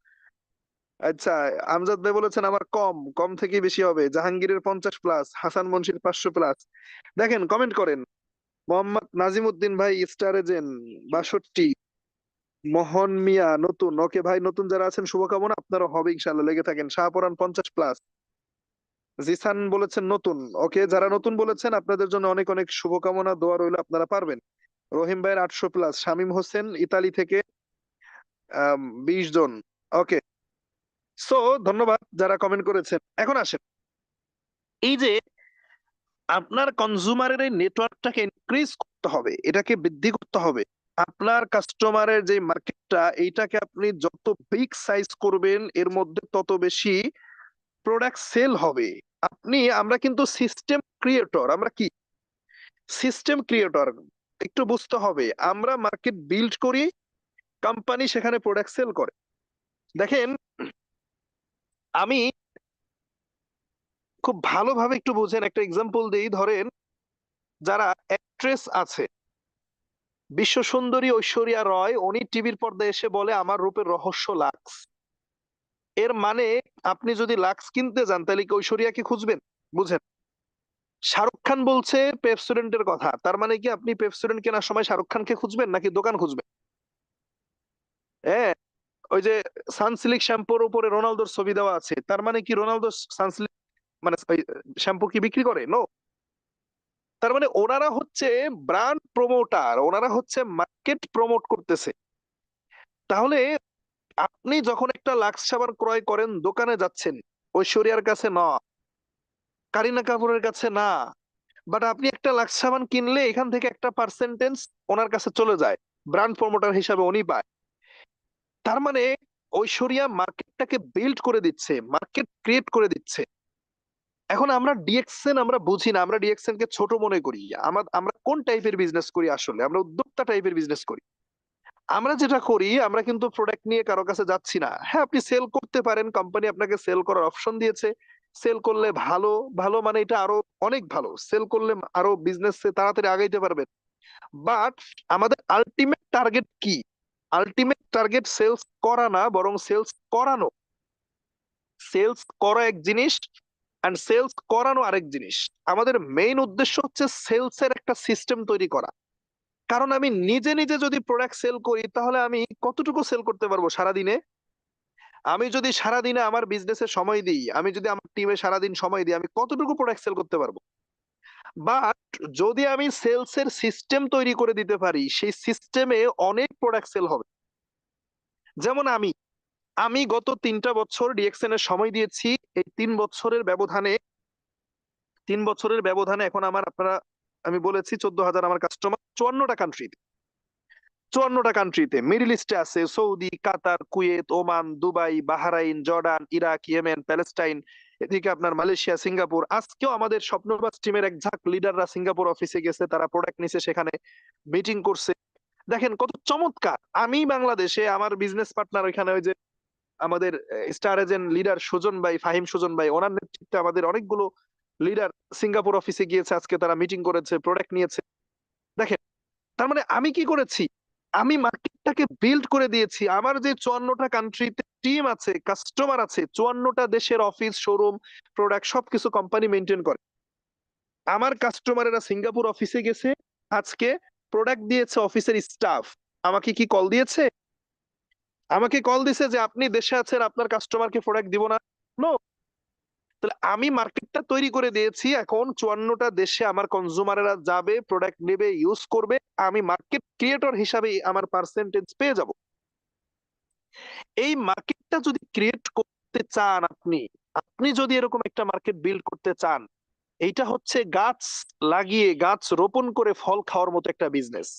আচ্ছা, আমজাদ ভাই বলেছেন আমার কম কম থেকে বেশি হবে, জাহাঙ্গীরের 50 প্লাস, হাসান মুন্সির 500 প্লাস। দেখেন কমেন্ট করেন। মোহাম্মদ নাজিম উদ্দিন ভাই স্টার এজেন্ট 62, মোহন মিয়া নতুন, ওকে ভাই, নতুন যারা আছেন শুভকামনা, আপনারা হবে ইনশাআল্লাহ, লেগে থাকেন। শাহপরান 50 প্লাস, জিসান বলেছেন নতুন, ওকে। যারা নতুন বলেছেন আপনাদের জন্য অনেক অনেক শুভকামনা, দোয়া রইল, আপনারা পারবেন। রহিম ভাইয়ের 800 প্লাস, শামীম হোসেন ইতালি থেকে 20 জন, ওকে। সো ধন্যবাদ যারা কমেন্ট করেছেন। এখন আসেন, এই যে আপনার কনজিউমারের এই নেটওয়ার্কটাকে ইনক্রিজ করতে হবে, এটাকে বৃদ্ধি করতে হবে। আপনার কাস্টমারের যে মার্কেটটা, এইটাকে আপনি যত বিগ সাইজ করবেন, এর মধ্যে তত বেশি প্রোডাক্ট সেল হবে। আমরা কিন্তু সিস্টেম ক্রিয়েটর, আমরা কি সিস্টেম ক্রিয়েটর, একটু বুঝতে হবে। আমরা মার্কেট বিল্ড করি, কোম্পানি সেখানে প্রোডাক্ট সেল করে। দেখেন, আমি খুব ভালোভাবে একটু বুঝেন, একটা এক্সাম্পল দেই। ধরেন যারা অ্যাক্ট্রেস আছে, বিশ্ব সুন্দরী ঐশ্বরিয়া রয়, উনি টিভির পর্দায় এসে বলে আমার রূপের রহস্য লাক্স। এর মানে আপনি যদি লাক্স কিনতে যান, তাহলে কি ঐশ্বরিয়াকে খুঁজবেন? বুঝেন। শাহরুখ খান বলছে পেপসোডেন্টের কথা, তার মানে কি আপনি পেপসোডেন্ট কেনার সময় শাহরুখ খানকে খুঁজবেন নাকি দোকান খুঁজবেন? হ্যাঁ, ওই যে সানসিল্ক শ্যাম্পুর উপরে রোনালদোর ছবি দেওয়া আছে, তার মানে কি রোনালদো সানসিল্ক মানে শ্যাম্পু কি বিক্রি করে? নো। তার মানে ওনারা হচ্ছে ব্র্যান্ড প্রমোটার, ওনারা হচ্ছে মার্কেট প্রমোট করতেছে। তাহলে আপনি যখন একটা লাক্স সাবান ক্রয় করেন, দোকানে যাচ্ছেন ঐশ্বরিয়ার কাছে না, কারিনা কাপুরের কাছে না, বাট আপনি একটা লাক্স সাবান কিনলে এখান থেকে একটা পার্সেন্টেজ ওনার কাছে চলে যায়, ব্র্যান্ড প্রমোটার হিসাবে উনি পায়। তার মানে ঐশ্বরিয়া মার্কেটটাকে বিল্ড করে দিচ্ছে, মার্কেট ক্রিয়েট করে দিচ্ছে। এখন আমরা ডিএক্সএন আমরা বুঝি না, আমরা ডিএক্সএন কে ছোট মনে করি। আমরা কোন টাইপের বিজনেস করি? আসলে আমরা উদ্যোক্তা টাইপের বিজনেস করি। আমরা যেটা করি, আমরা কিন্তু প্রোডাক্ট নিয়ে কারো কাছে যাচ্ছি না। হ্যাঁ, আপনি সেল করতে পারেন, কোম্পানি আপনাকে সেল করার অপশন দিয়েছে, সেল করলে ভালো, ভালো মানে এটা আরো অনেক ভালো, সেল করলে আরো বিজনেস তাড়াতাড়ি আগাইতে পারবেন। বাট আমাদের আলটিমেট টার্গেট কি? আলটিমেট টার্গেট সেলস করা না, বরং সেলস করানো। সেলস করা এক জিনিস, এন্ড সেলস করানো আরেক জিনিস। আমাদের মেইন উদ্দেশ্য হচ্ছে সেলস এর একটা সিস্টেম তৈরি করা। কারণ আমি নিজে নিজে যদি প্রোডাক্ট সেল করি তাহলে আমি কতটুকু সেল করতে পারবো সারাদিনে? আমি যদি সারাদিনে আমার বিজনেসে সময় দিই, আমি যদি আমার টিমে সারাদিন সময় দিই, আমি কতটুকু প্রোডাক্ট সেল করতে পারবো? বাট যদি আমি সেলস এর সিস্টেম তৈরি করে দিতে পারি, সেই সিস্টেমে অনেক প্রোডাক্ট সেল হবে। যেমন আমি গত 3টা বছর ডিএক্সএন এর সময় দিয়েছি। এই 3 বছরের ব্যবধানে এখন আপনারা, আমি বলেছি 14,000 আমার কাস্টমার 54টা কান্ট্রিতে, মিডল ইস্টে আছে Saudi, Qatar, Kuwait, Oman, Dubai, Bahrain, Jordan, Iraq, Yemen, Palestine, এদিকে আপনার মালয়েশিয়া, সিঙ্গাপুর। আজকেও আমাদের স্বপ্নবাস টিমের এক ঝাঁক লিডাররা সিঙ্গাপুর অফিসে গেছে, তারা প্রোডাক্ট নিছে, সেখানে মিটিং করছে। দেখেন কত চমৎকার। আমি বাংলাদেশে, আমার বিজনেস পার্টনার ওইখানে, ওই যে আমাদের স্টার এজেন্ট লিডার সুজন ভাই, ফাহিম সুজন ভাই, ওনার নেতৃত্বে আমাদের অনেকগুলো লিডার সিঙ্গাপুর অফিসে গিয়েছে, আজকে তারা মিটিং করেছে, প্রোডাক্ট নিয়েছে। দেখেন, তার মানে আমি কি করেছি? আমি মার্কেটটাকে বিল্ড করে দিয়েছি। আমার যে 54টা কান্ট্রিতে টিম আছে, কাস্টমার আছে, 54টা দেশের অফিস, শোরুম, প্রোডাক্ট সবকিছু কোম্পানি মেনটেন করে। আমার কাস্টমারেরা সিঙ্গাপুর অফিসে গেছে, আজকে প্রোডাক্ট দিয়েছে অফিসের স্টাফ। আমাকে কি কল দিয়েছে? আমাকে কল দিছে যে আপনি দেশে আছেন, আপনার কাস্টমারকে প্রোডাক্ট দিব না? নো। তাহলে আমি মার্কেটটা তৈরি করে দিয়েছি। এখন 54টা দেশে আমার কনজিউমারেরা যাবে, প্রোডাক্ট নেবে, ইউজ করবে। আমি মার্কেট ক্রিয়েটর হিসাবে আমার পার্সেন্টেজ পেয়ে যাব। এই মার্কেটটা যদি ক্রিয়েট করতে চান, আপনি আপনি যদি এরকম একটা মার্কেট বিল্ড করতে চান, এইটা হচ্ছে গাছ লাগিয়ে, গাছ রোপণ করে ফল খাওয়ার মতো একটা বিজনেস।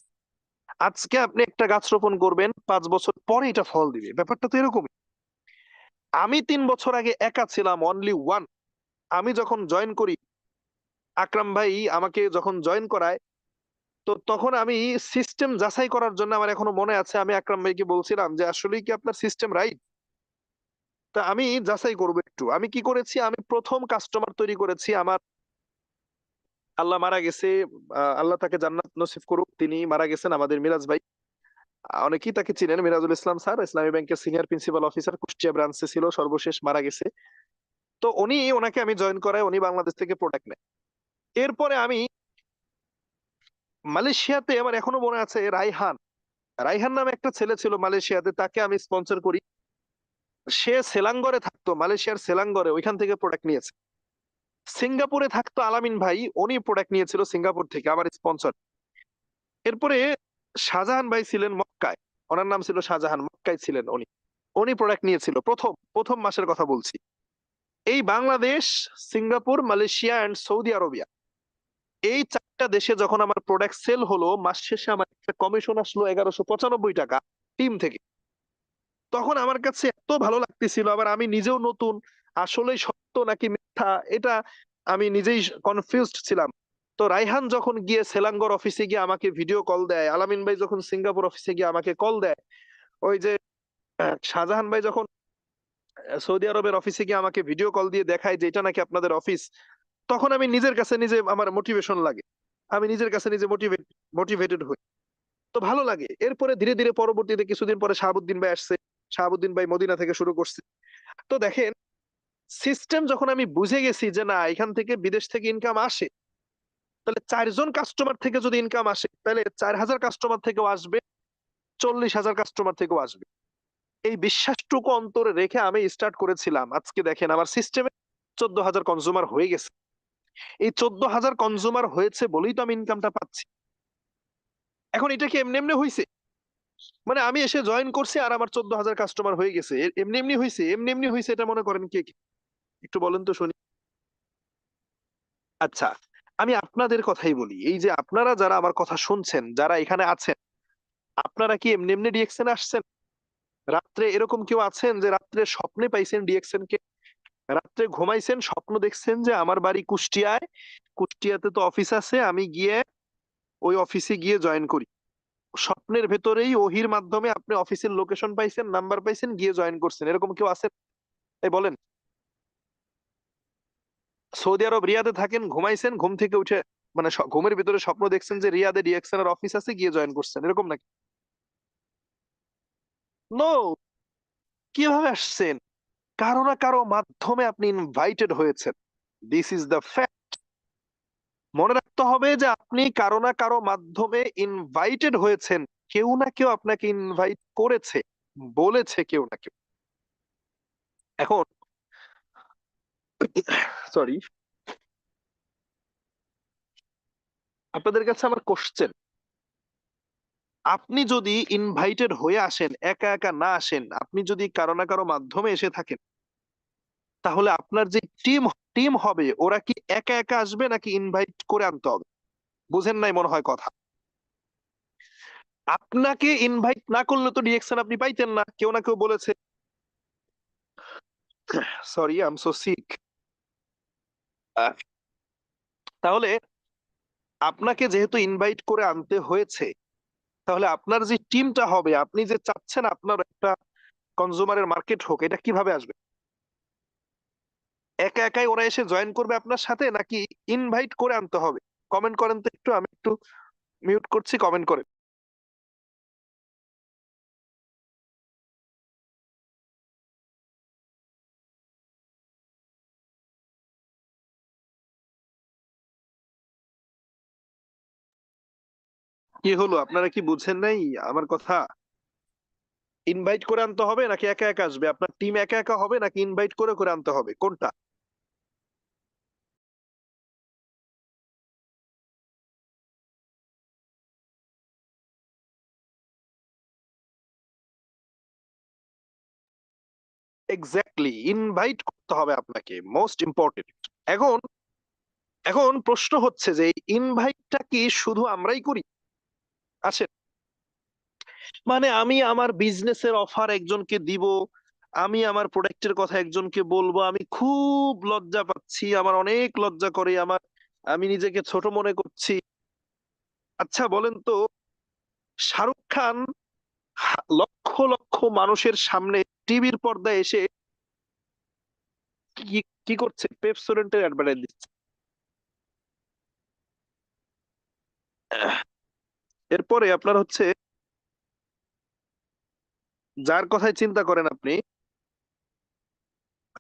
আজকে আপনি একটা গাছ রোপণ করবেন, 5 বছর পরে এটা ফল দিবে। ব্যাপারটা তো এরকমই। আমি 3 বছর আগে একা ছিলাম, অনলি ওয়ান। আমি যখন জয়েন করি, আকরাম ভাই আমাকে যখন জয়েন করায়, তো তখন আমি সিস্টেম যাচাই করার জন্য, আমার এখনো মনে আছে, আমি আকরাম ভাইকে বলছিলাম যে আসলেই কি আপনার সিস্টেম রাইট? তা আমি যাচাই করবো একটু। আমি কি করেছি, আমি প্রথম কাস্টমার তৈরি করেছি। আমার আল্লাহ মারা গেছে, আল্লাহ তাকে জান্নাত নসিব করুক, তিনি মারা গেছেন, আমাদের মিরাজ ভাই। অনেকেই তাকে চিনেন, মিরাজুল ইসলাম স্যার, ইসলামী ব্যাংকের সিনিয়র প্রিন্সিপাল অফিসার, কুষ্টিয়া ব্রাঞ্চে ছিল, সর্বশেষ মারা গেছে। তো ওনাকে আমি জয়েন করাই, উনি বাংলাদেশ থেকে প্রোডাক্ট নেয়। এরপরে আমি মালয়েশিয়াতে, আমার এখনো মনে আছে, রাইহান রাইহান নামে একটা ছেলে ছিল মালয়েশিয়াতে, তাকে আমি স্পন্সর করি। সে সেলাঙ্গরে থাকতো, মালয়েশিয়ার সেলাঙ্গরে, ওইখান থেকে প্রোডাক্ট নিয়েছে। সিঙ্গাপুরে থাকতো আলামিন ভাই, উনি প্রোডাক্ট নিয়েছিল সিঙ্গাপুর থেকে, আমার স্পন্সর। এরপরে শাহজাহান ভাই ছিলেন মক্কায়, ওনার নাম ছিল শাহজাহান, মক্কায় ছিলেন উনি। উনি প্রোডাক্ট নিয়েছিল প্রথম প্রথম মাসের কথা বলছি। এই Bangladesh, Singapore, Malaysia and Saudi Arabia, এই 4টা দেশে যখন আমার প্রোডাক্ট সেল হলো, মাস শেষে আমার একটা কমিশন আসলো 1195 টাকা টিম থেকে। তখন আমার কাছে এত ভালো লাগতেছিল, আবার আমি নিজেও নতুন, আসলেই সত্য নাকি মিথ্যা এটা আমি নিজেই কনফিউজড ছিলাম। তো রাইহান যখন গিয়ে সেলাঙ্গর অফিসে গিয়ে আমাকে ভিডিও কল দেয়, আলামিন ভাই যখন সিঙ্গাপুর অফিসে গিয়ে আমাকে কল দেয়, ওই যে শাহজাহান ভাই যখন সৌদি আরবের অফিসে গিয়ে আমাকে ভিডিও কল দিয়ে দেখায় যে এটা নাকি আপনাদের অফিস, তখন আমি নিজের কাছে নিজে, আমার মোটিভেশন লাগে, আমি নিজের কাছে নিজে মোটিভেটেড হই। তো ভালো লাগে। এরপরে ধীরে ধীরে পরবর্তীতে কিছুদিন পরে শাহাবুদ্দিন ভাই আসছে, শাহাবুদ্দিন ভাই মদিনা থেকে শুরু করছে। তো দেখেন, সিস্টেম যখন আমি বুঝে গেছি যে না, এখান থেকে বিদেশ থেকে ইনকাম আসে, তাহলে 4জন কাস্টমার থেকে যদি ইনকাম আসে, তাহলে 4,000 কাস্টমার থেকেও আসবে, 40,000 কাস্টমার থেকেও আসবে। এই বিশ্বাসটুকু অন্তরে রেখে আমি স্টার্ট করেছিলাম। আজকে দেখেন আমার সিস্টেমে 14,000 কনজিউমার হয়ে গেছে। এই 14,000 কনজিউমার হয়েছে বলেই তো আমি ইনকামটা পাচ্ছি। এখন এটা কি এমনি এমনি হয়েছে? মানে আমি এসে জয়েন করছি আর আমার 14,000 কাস্টমার হয়ে গেছে, এমনি এমনি হয়েছে? এমনি এমনি হয়েছে এটা মনে করেন কে কে? একটু বলেন তো শুনি। আচ্ছা, আমি আপনাদের কথাই বলি। এই যে আপনারা যারা আমার কথা শুনছেন, যারা এখানে আছেন, আপনারা কি এমনি এমনি ডিএক্সএন আসছেন? রাত্রে এরকম কেউ আছেন যে রাত্রে স্বপ্নে পাইছেন ডিএক্সএন কে? রাত্রে ঘুমাইছেন, স্বপ্ন দেখছেন যে আমার বাড়ি কুষ্টিয়ায়, কুষ্টিয়াতে তো অফিস আছে, আমি গিয়ে ওই অফিসে গিয়ে জয়েন করি। স্বপ্নের ভেতরেই ওহির মাধ্যমে আপনি অফিসের লোকেশন পাইছেন, নাম্বার পাইছেন, গিয়ে জয়েন করছেন, এরকম কেউ আছে? এই বলেন। সৌদি আরব রিয়াদে থাকেন, ঘুমাইছেন, ঘুম থেকে উঠে, মানে ঘুমের ভিতরে স্বপ্ন দেখছেন যে রিয়াদে ডিএক্সএন এর অফিস আছে, গিয়ে জয়েন করছেন, এরকম নাকি? নো। কিভাবে আসছেন? কারো না কারো মাধ্যমে আপনি ইনভাইটেড হয়েছেন। This is the fact. মনে রাখতে হবে যে আপনি কারো না কারো মাধ্যমে ইনভাইটেড হয়েছেন, কেউ না কেউ আপনাকে ইনভাইট করেছে, বলেছে কেউ না কেউ। এখন সরি, আপনাদের কাছে আমার কোশ্চেন, আপনি যদি ইনভাইটেড হয়ে আসেন, একা একা না আসেন, আপনি যদি কারো না কারো মাধ্যমে এসে থাকেন, তাহলে আপনার যে টিম টিম হবে ওরা কি একা একা আসবে নাকি ইনভাইট করে আনতে হবে? বুঝেন নাই মনে হয় কথা। আপনাকে ইনভাইট না করলে তো রিয়েকশন আপনি পাইতেন না, কেউ না কেউ বলেছে। Sorry, I am so sick. তাহলে আপনাকে যেহেতু ইনভাইট করে আনতে হয়েছে, তাহলে আপনার যে টিমটা হবে, আপনি যে চাচ্ছেন আপনার একটা কনজিউমারের মার্কেট হোক, এটা কিভাবে আসবে? একা একাই ওরা এসে জয়েন করবে আপনার সাথে নাকি ইনভাইট করে আনতে হবে? কমেন্ট করেন তো একটু, আমি একটু মিউট করছি, কমেন্ট করেন। কি হলো, আপনারা কি বুঝছেন নাই আমার কথা? ইনভাইট করে আনতে হবে নাকি একা একা আসবে? আপনার টিম একা একা হবে নাকি ইনভাইট করে করে আনতে হবে, কোনটা? এক্স্যাক্টলি, ইনভাইট করতে হবে আপনাকে, মোস্ট ইম্পর্টেন্ট। এখন এখন প্রশ্ন হচ্ছে যে ইনভাইটটা কি শুধু আমরাই করি? আচ্ছা, মানে আমি আমার বিজনেসের অফার একজনকে দিব, আমি আমার প্রোডাক্টের কথা একজনকে বলবো, আমি খুব লজ্জা পাচ্ছি, আমার অনেক লজ্জা করে, আমি নিজেকে ছোট মনে করছি। আচ্ছা বলেন তো, শাহরুখ খান লক্ষ লক্ষ মানুষের সামনে টিভির পর্দায় এসে কি কি করছে? পেপসোডেন্টের অ্যাডভার্টাইজ দিচ্ছে। এরপরে আপনার হচ্ছে, যার কথাই চিন্তা করেন আপনি,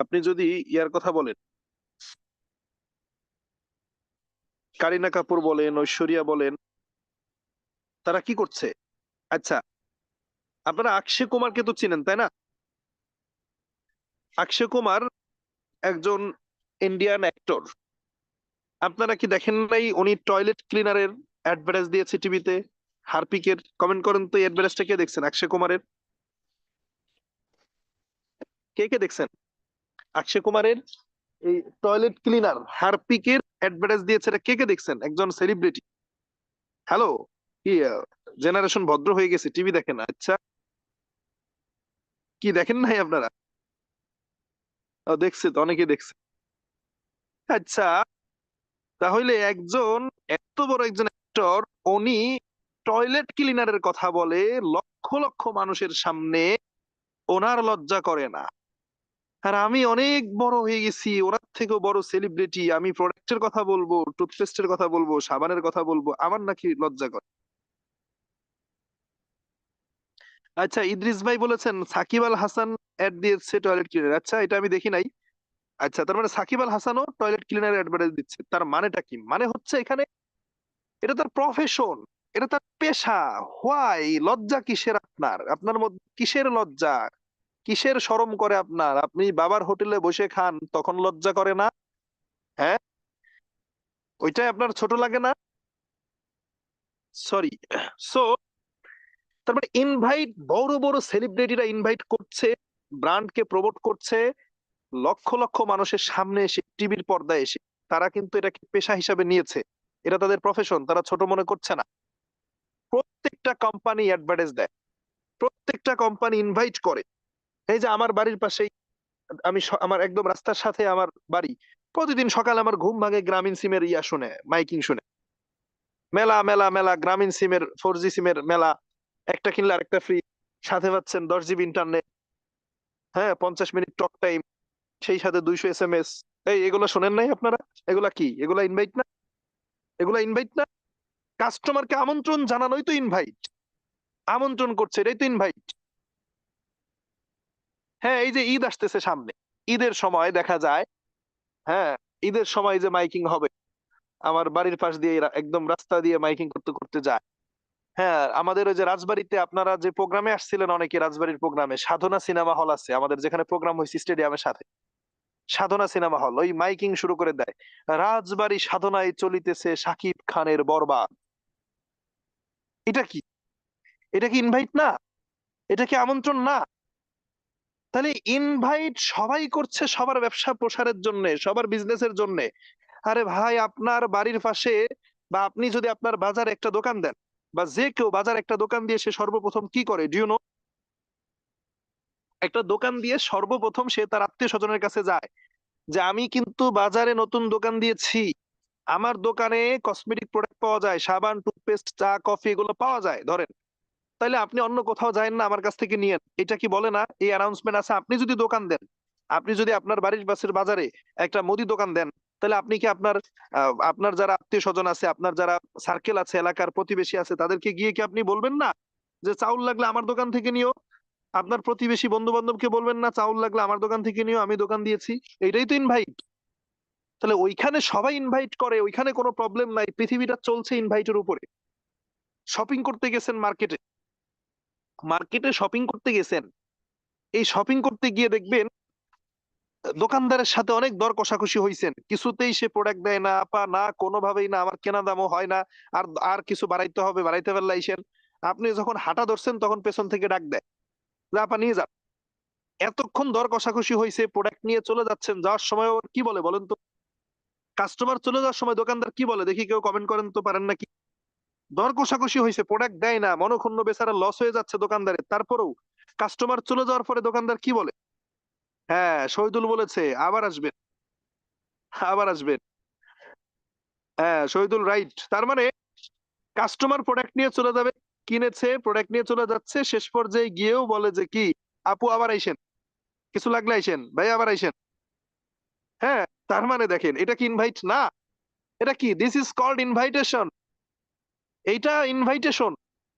আপনি যদি ইয়ার কথা বলেন, কারিনা কাপুর বলেন, ঐশ্বরিয়া বলেন, তারা কি করছে? আচ্ছা, আপনারা অক্ষয় কুমারকে তো চিনেন তাই না? অক্ষয় কুমার একজন ইন্ডিয়ান অ্যাক্টর। আপনারা কি দেখেন নাই উনি টয়লেট ক্লিনারের অ্যাডভার্টাইজ দিয়েছে টিভিতে, হারপিকের? কমেন্ট করেন তো, এই অ্যাডভার্টাইজটা কে দেখছেন অক্ষয় কুমারের? কে কে দেখছেন অক্ষয় কুমারের এই টয়লেট ক্লিনার হারপিকের অ্যাডভার্টাইজ দিয়েছে? এটা কে কে দেখছেন? একজন সেলিব্রিটি। হ্যালো, কি জেনারেশন ভদ্র হয়ে গেছে, টিভি দেখেন? আচ্ছা, কি দেখেন নাই আপনারা? দেখছে তো, অনেকে দেখছে। আচ্ছা, তাহলে একজন এত বড় একজন অ্যাক্টর, উনি টয়লেট ক্লিনারের কথা বলে লক্ষ লক্ষ মানুষের সামনে, ওনার লজ্জা করে না? আর আমি অনেক বড় হয়ে গেছি, ওনার থেকেও বড় সেলিব্রিটি, আমি প্রোডাক্টের কথা বলবো, টুথপেস্টের কথা বলবো, সাবানের কথা বলবো, আমার নাকি লজ্জা করে? আচ্ছা, ইদ্রিস ভাই বলেছেন সাকিব আল হাসান অ্যাড দিয়েছে টয়লেট ক্লিনার। আচ্ছা, এটা আমি দেখি নাই। আচ্ছা, তার মানে Shakib Al হাসানও toilet cleaner advertise দিচ্ছে, তার মানেটা কি? মানে হচ্ছে এখানে এটা তার প্রফেশন, এটা তার পেশা। হোয়াই লজ্জা কিসের আপনার? আপনার মধ্যে কিসের লজ্জা, কিসের শরম করে আপনার? আপনি বাবার হোটেলে বসে খান, তখন লজ্জা করে না? হ্যাঁ, ওইটাই আপনার ছোট লাগে না? সরি। সো তার মানে ইনভাইট, বড় বড় সেলিব্রিটিরা ইনভাইট করছে, ব্র্যান্ডকে প্রমোট করছে, লক্ষ লক্ষ মানুষের সামনে এসে, টিভির পর্দায় এসে। তারা কিন্তু এটাকে পেশা হিসাবে নিয়েছে, এটা তাদের প্রফেশন, তারা ছোট মনে করছে না। প্রত্যেকটা কোম্পানি অ্যাডভার্টাইজ দেয়, প্রত্যেকটা কোম্পানি ইনভাইট করে। এই যে আমার বাড়ির পাশেই, আমার একদম রাস্তার সাথে আমার বাড়ি, প্রতিদিন সকালে আমার ঘুম ভাঙে গ্রামীণ সিমের ইয়া শুনে, মাইকিং শুনে, মেলা মেলা মেলা, গ্রামীণ সিমের 4G সিমের মেলা, একটা কিনলে আরেকটা ফ্রি, সাথে পাচ্ছেন 10 GB ইন্টারনেট, হ্যাঁ 50 মিনিট টক টাইম, সেই সাথে 200 SMS। এগুলো শোনেন নাই আপনারা? এগুলা কি? এগুলা ইনভাইট না? এগুলা ইনভাইট না? কাস্টমারকে আমন্ত্রণ জানানোই তো ইনভাইট। আমন্ত্রণ করছে, এটাই তো ইনভাইট। হ্যাঁ, এই যে ঈদ আসতেছে সামনে, ঈদের সময় দেখা যায়, হ্যাঁ ঈদের সময় যে মাইকিং হবে, আমার বাড়ির পাশ দিয়ে একদম রাস্তা দিয়ে মাইকিং করতে করতে যায়। হ্যাঁ, আমাদের ওই যে রাজবাড়িতে আপনারা যে প্রোগ্রামে আসছিলেন, অনেকে রাজবাড়ির প্রোগ্রামে সাধনা সিনেমা হল আছে আমাদের, যেখানে প্রোগ্রাম হয়েছে স্টেডিয়ামের সাথে, সাধনা সিনেমা হল, ওই মাইকিং শুরু করে দেয়, রাজবাড়ি সাধনায় চলিতেছে শাকিব খানের বরবাদ। এটা কি? এটা কি ইনভাইট না? এটা কি আমন্ত্রণ না? তাহলে ইনভাইট সবাই করছে সবার ব্যবসা প্রসারের জন্য, সবার বিজনেসের জন্য। আরে ভাই, আপনার বাড়ির পাশে বা আপনি যদি আপনার বাজারে একটা দোকান দেন, বা যে কেউ বাজার একটা দোকান দিয়ে সে সর্বপ্রথম কি করে, ডু ইউ নো? একটা দোকান দিয়ে সর্বপ্রথম সে তার আত্মীয় স্বজনের কাছে যায় যে আমি কিন্তু বাজারে নতুন দোকান দিয়েছি, আমার দোকানে কসমেটিক প্রোডাক্ট পাওয়া যায়, সাবান, টুথপেস্ট, চা, কফি এগুলো পাওয়া যায় ধরেন। তাইলে আপনি অন্য কোথাও যায়েন না, আমার কাছ থেকে নিয়েন। এটা কি বলে না এই অ্যানাউন্সমেন্ট আছে? আপনি যদি দোকান দেন, আপনি যদি আপনার বাড়ির পাশের বাজারে একটা মুদি দোকান দেন, তাহলে আপনি কি আপনার আপনার যারা আত্মীয় স্বজন আছে, আপনার যারা সার্কেল আছে, এলাকার প্রতিবেশী আছে, তাদেরকে গিয়ে কি আপনি বলবেন না যে চাউল লাগলে আমার দোকান থেকে নিও? আপনার প্রতিবেশী বন্ধু বান্ধবকে বলবেন না চাউল লাগলে আমার দোকান থেকে নিও, আমি দোকান দিয়েছি? এইটাই তো ইনভাইট। তাহলে ওইখানে সবাই ইনভাইট করে, ওইখানে কোনো প্রবলেম নাই, পৃথিবীটা চলছে ইনভাইটের উপরে। শপিং করতে গেছেন মার্কেটে, মার্কেটে শপিং করতে গেছেন, এই শপিং করতে গিয়ে দেখবেন দোকানদারের সাথে অনেক দর কষাকষি হয়েছেন, কিছুতেই সে প্রোডাক্ট দেয় না, আপা না, কোনোভাবেই না, আমার কেনা দামও হয় না, আর আর কিছু বাড়াইতে হবে, বাড়াইতে পারলে আইসেন। আপনি যখন হাঁটা ধরছেন তখন পেছন থেকে ডাক দেয় যে আপা নিয়ে যান। এতক্ষণ দর কষাকষি হয়েছে, প্রোডাক্ট নিয়ে চলে যাচ্ছেন, যাওয়ার সময় ওর কি বলে বলেন তো? কাস্টমার চলে যাওয়ার সময় দোকানদার কি বলে দেখি, কেউ কমেন্ট করেন তো, পারেন নাকি? দর কষাকষি হয়েছে, প্রোডাক্ট দেয় না, মনক্ষুণ্ণ বেচারা, লস হয়ে যাচ্ছে দোকানদারের, তারপরেও কাস্টমার চলে যাওয়ার পরে দোকানদার কি বলে? হ্যাঁ, শহীদুল বলেছে আবার আসবেন, আবার আসবেন। হ্যাঁ, শহীদুল রাইট। তার মানে কাস্টমার প্রোডাক্ট নিয়ে চলে যাবে, কিনেছে, প্রোডাক্ট নিয়ে চলে যাচ্ছে, শেষ পর্যায়ে গিয়েও বলে যে কি, আপু আবার আইসেন, কিছু লাগলে আইসেন, ভাই আবার আইসেন। হ্যাঁ, তার মানে দেখেন, এটা কি ইনভাইট না? এটা কি? This is called invitation. এইটা ইনভাইটেশন,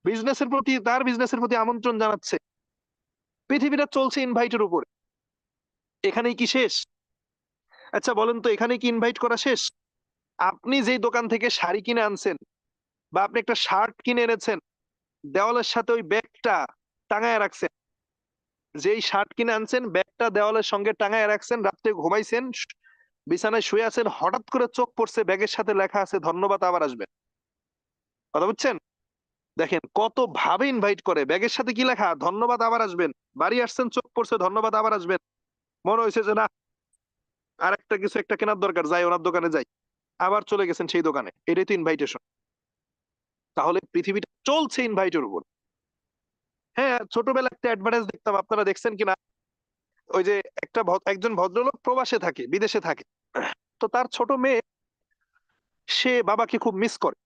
বিজনেসের প্রতি, তার বিজনেসের প্রতি আমন্ত্রণ জানাচ্ছে। পৃথিবীটা চলছে ইনভাইটের উপরে। এখানেই কি শেষ? আচ্ছা বলেন তো, এখানে কি ইনভাইট করা শেষ? আপনি যেই দোকান থেকে শাড়ি কিনে আনছেন, বা আপনি একটা শার্ট কিনে এনেছেন, দেওয়ালের সাথে ওই ব্যাগটা টাঙায় রাখছেন, যেই শার্ট কিনে আনছেন ব্যাগটা দেওয়ালের সঙ্গে টাঙায় রাখছেন, রাত্রে ঘুমাইছেন, বিছানায় শুয়ে আছেন, হঠাৎ করে চোখ পড়ছে ব্যাগের সাথে লেখা আছে ধন্যবাদ আবার আসবেন। কথা বুঝছেন? দেখেন কত ভাবে ইনভাইট করে, ব্যাগের সাথে কি লেখা, ধন্যবাদ আবার আসবেন। বাড়ি আসছেন, চোখ পড়ছে ধন্যবাদ আবার আসবেন, মনে হয়েছে যে না, আর একটা কিছু একটা কেনার দরকার, যাই ওনার দোকানে যাই, আবার চলে গেছেন সেই দোকানে। এটাই তো ইনভাইটেশন। তাহলে পৃথিবীটা চলছে ইনভাইটের উপর। হ্যাঁ, ছোটবেলা একটা অ্যাডভার্টাইজ দেখতাম, আপনারা দেখছেন কিনা, ওই যে একজন ভদ্রলোক প্রবাসে থাকে, বিদেশে থাকে, তো তার ছোট মেয়ে, সে বাবাকে খুব মিস করে।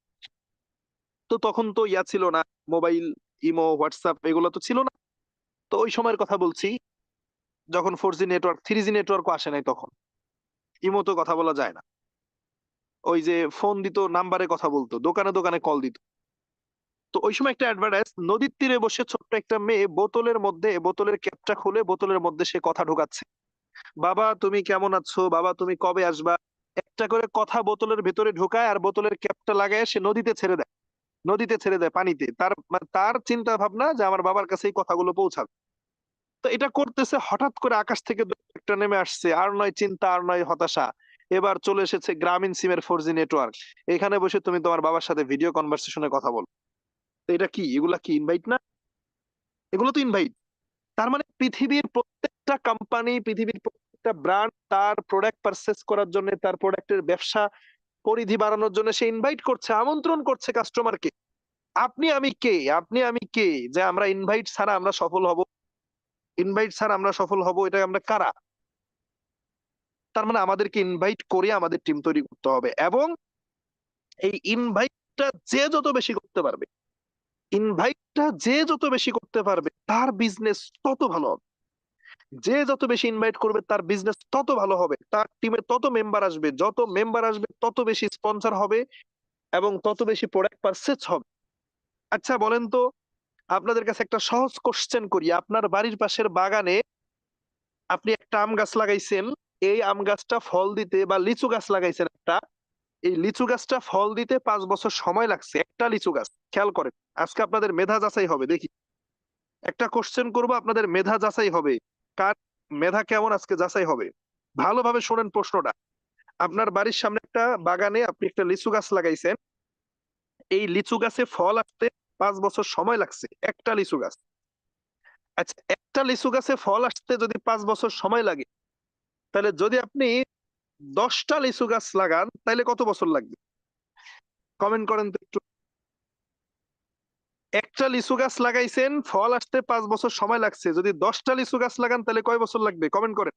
তো তখন তো ইয়া ছিল না, মোবাইল, ইমো, হোয়াটসঅ্যাপ এগুলো তো ছিল না। তো ওই সময়ের কথা বলছি, যখন 4G নেটওয়ার্ক, 3G নেটওয়ার্কও আসে নাই তখন, ইমো তো কথা বলা যায় না, ওই যে ফোন দিত, নাম্বারে কথা বলতো, দোকানে দোকানে কল দিত। তো ওই সময় একটা অ্যাডভার্টাইজ, নদীর তীরে বসে ছোট্ট একটা মেয়ে বোতলের মধ্যে, বোতলের ক্যাপটা খুলে বোতলের মধ্যে সে কথা ঢোকাচ্ছে, বাবা তুমি কেমন আছো, বাবা তুমি কবে আসবা, একটা করে কথা বোতলের ভেতরে ঢোকায়, আর বোতলের ক্যাপটা লাগায় সে নদীতে ছেড়ে দেয়, নদীতে ছেড়ে দেয় পানিতে। তার তার চিন্তা ভাবনা যে আমার বাবার কাছে এই কথাগুলো পৌঁছাবে। তো এটা করতেছে, হঠাৎ করে আকাশ থেকে একটা নেমে আসছে, আর নয় চিন্তা, আর নয় হতাশা, এবার চলে এসেছে গ্রামীণ সিমের 4G নেটওয়ার্ক, এখানে বসে তুমি তোমার বাবার সাথে ভিডিও কনভারসেশনে কথা বল। তো এটা কি? এগুলা কি ইনভাইট না? এগুলো তো ইনভাইট। তার মানে পৃথিবীর প্রত্যেকটা কোম্পানি, পৃথিবীর প্রত্যেকটা ব্র্যান্ড তার প্রোডাক্ট পারচেস করার জন্য, তার প্রোডাক্টের ব্যবসা পরিধি বাড়ানোর জন্য সে ইনভাইট করছে, আমন্ত্রণ করছে কাস্টমারকে। আপনি আমি কে? আপনি আমি কে যে আমরা ইনভাইট ছাড়া আমরা সফল হব? ইনভাইট ছাড়া আমরা সফল হব, এটা আমরা কারা? তার মানে আমাদেরকে ইনভাইট করে আমাদের টিম তৈরি করতে হবে, এবং এই ইনভাইটটা যে যত বেশি করতে পারবে, ইনভাইটটা যে যত বেশি করতে পারবে, তার বিজনেস তত ভালো হবে। যে যত বেশি ইনভাইট করবে তার বিজনেস তত ভালো হবে, তার টিমে তত মেম্বার আসবে, যত মেম্বার আসবে তত বেশি স্পন্সর হবে, এবং তত বেশি প্রোডাক্ট পারচেজ হবে। আচ্ছা বলেন তো, আপনাদের কাছে একটা সহজ কোশ্চেন করি, আপনার বাড়ির পাশের বাগানে আপনি একটা আম গাছ লাগাইছেন, এই আম গাছটা ফল দিতে, বা লিচু গাছ লাগাইছেন একটা, এই লিচু গাছটা ফল দিতে 5 বছর সময় লাগছে, একটা লিচু গাছ। খেয়াল করেন, আজকে আপনাদের মেধা যাচাই হবে, দেখি একটা কোশ্চেন করব, আপনাদের মেধা যাচাই হবে, কার মেধা কেমন আজকে যাচাই হবে। ভালোভাবে শোনেন প্রশ্নটা। আপনার বাড়ির সামনে একটা বাগানে আপনি একটা লিচু গাছ লাগাইছেন, এই লিচু গাছে ফল আসতে 5 বছর সময় লাগছে, একটা লিচু গাছ। আচ্ছা, একটা লিচু গাছে ফল আসতে যদি 5 বছর সময় লাগে, তাহলে যদি আপনি 10টা লিচু গাছ লাগান তাহলে কত বছর লাগবে? কমেন্ট করেন তো একটু। একটা লিচু গাছ লাগাইছেন, ফল আসতে 5 বছর সময় লাগছে, যদি 10টা লিচু গাছ লাগান তাহলে কয় বছর লাগবে? কমেন্ট করেন,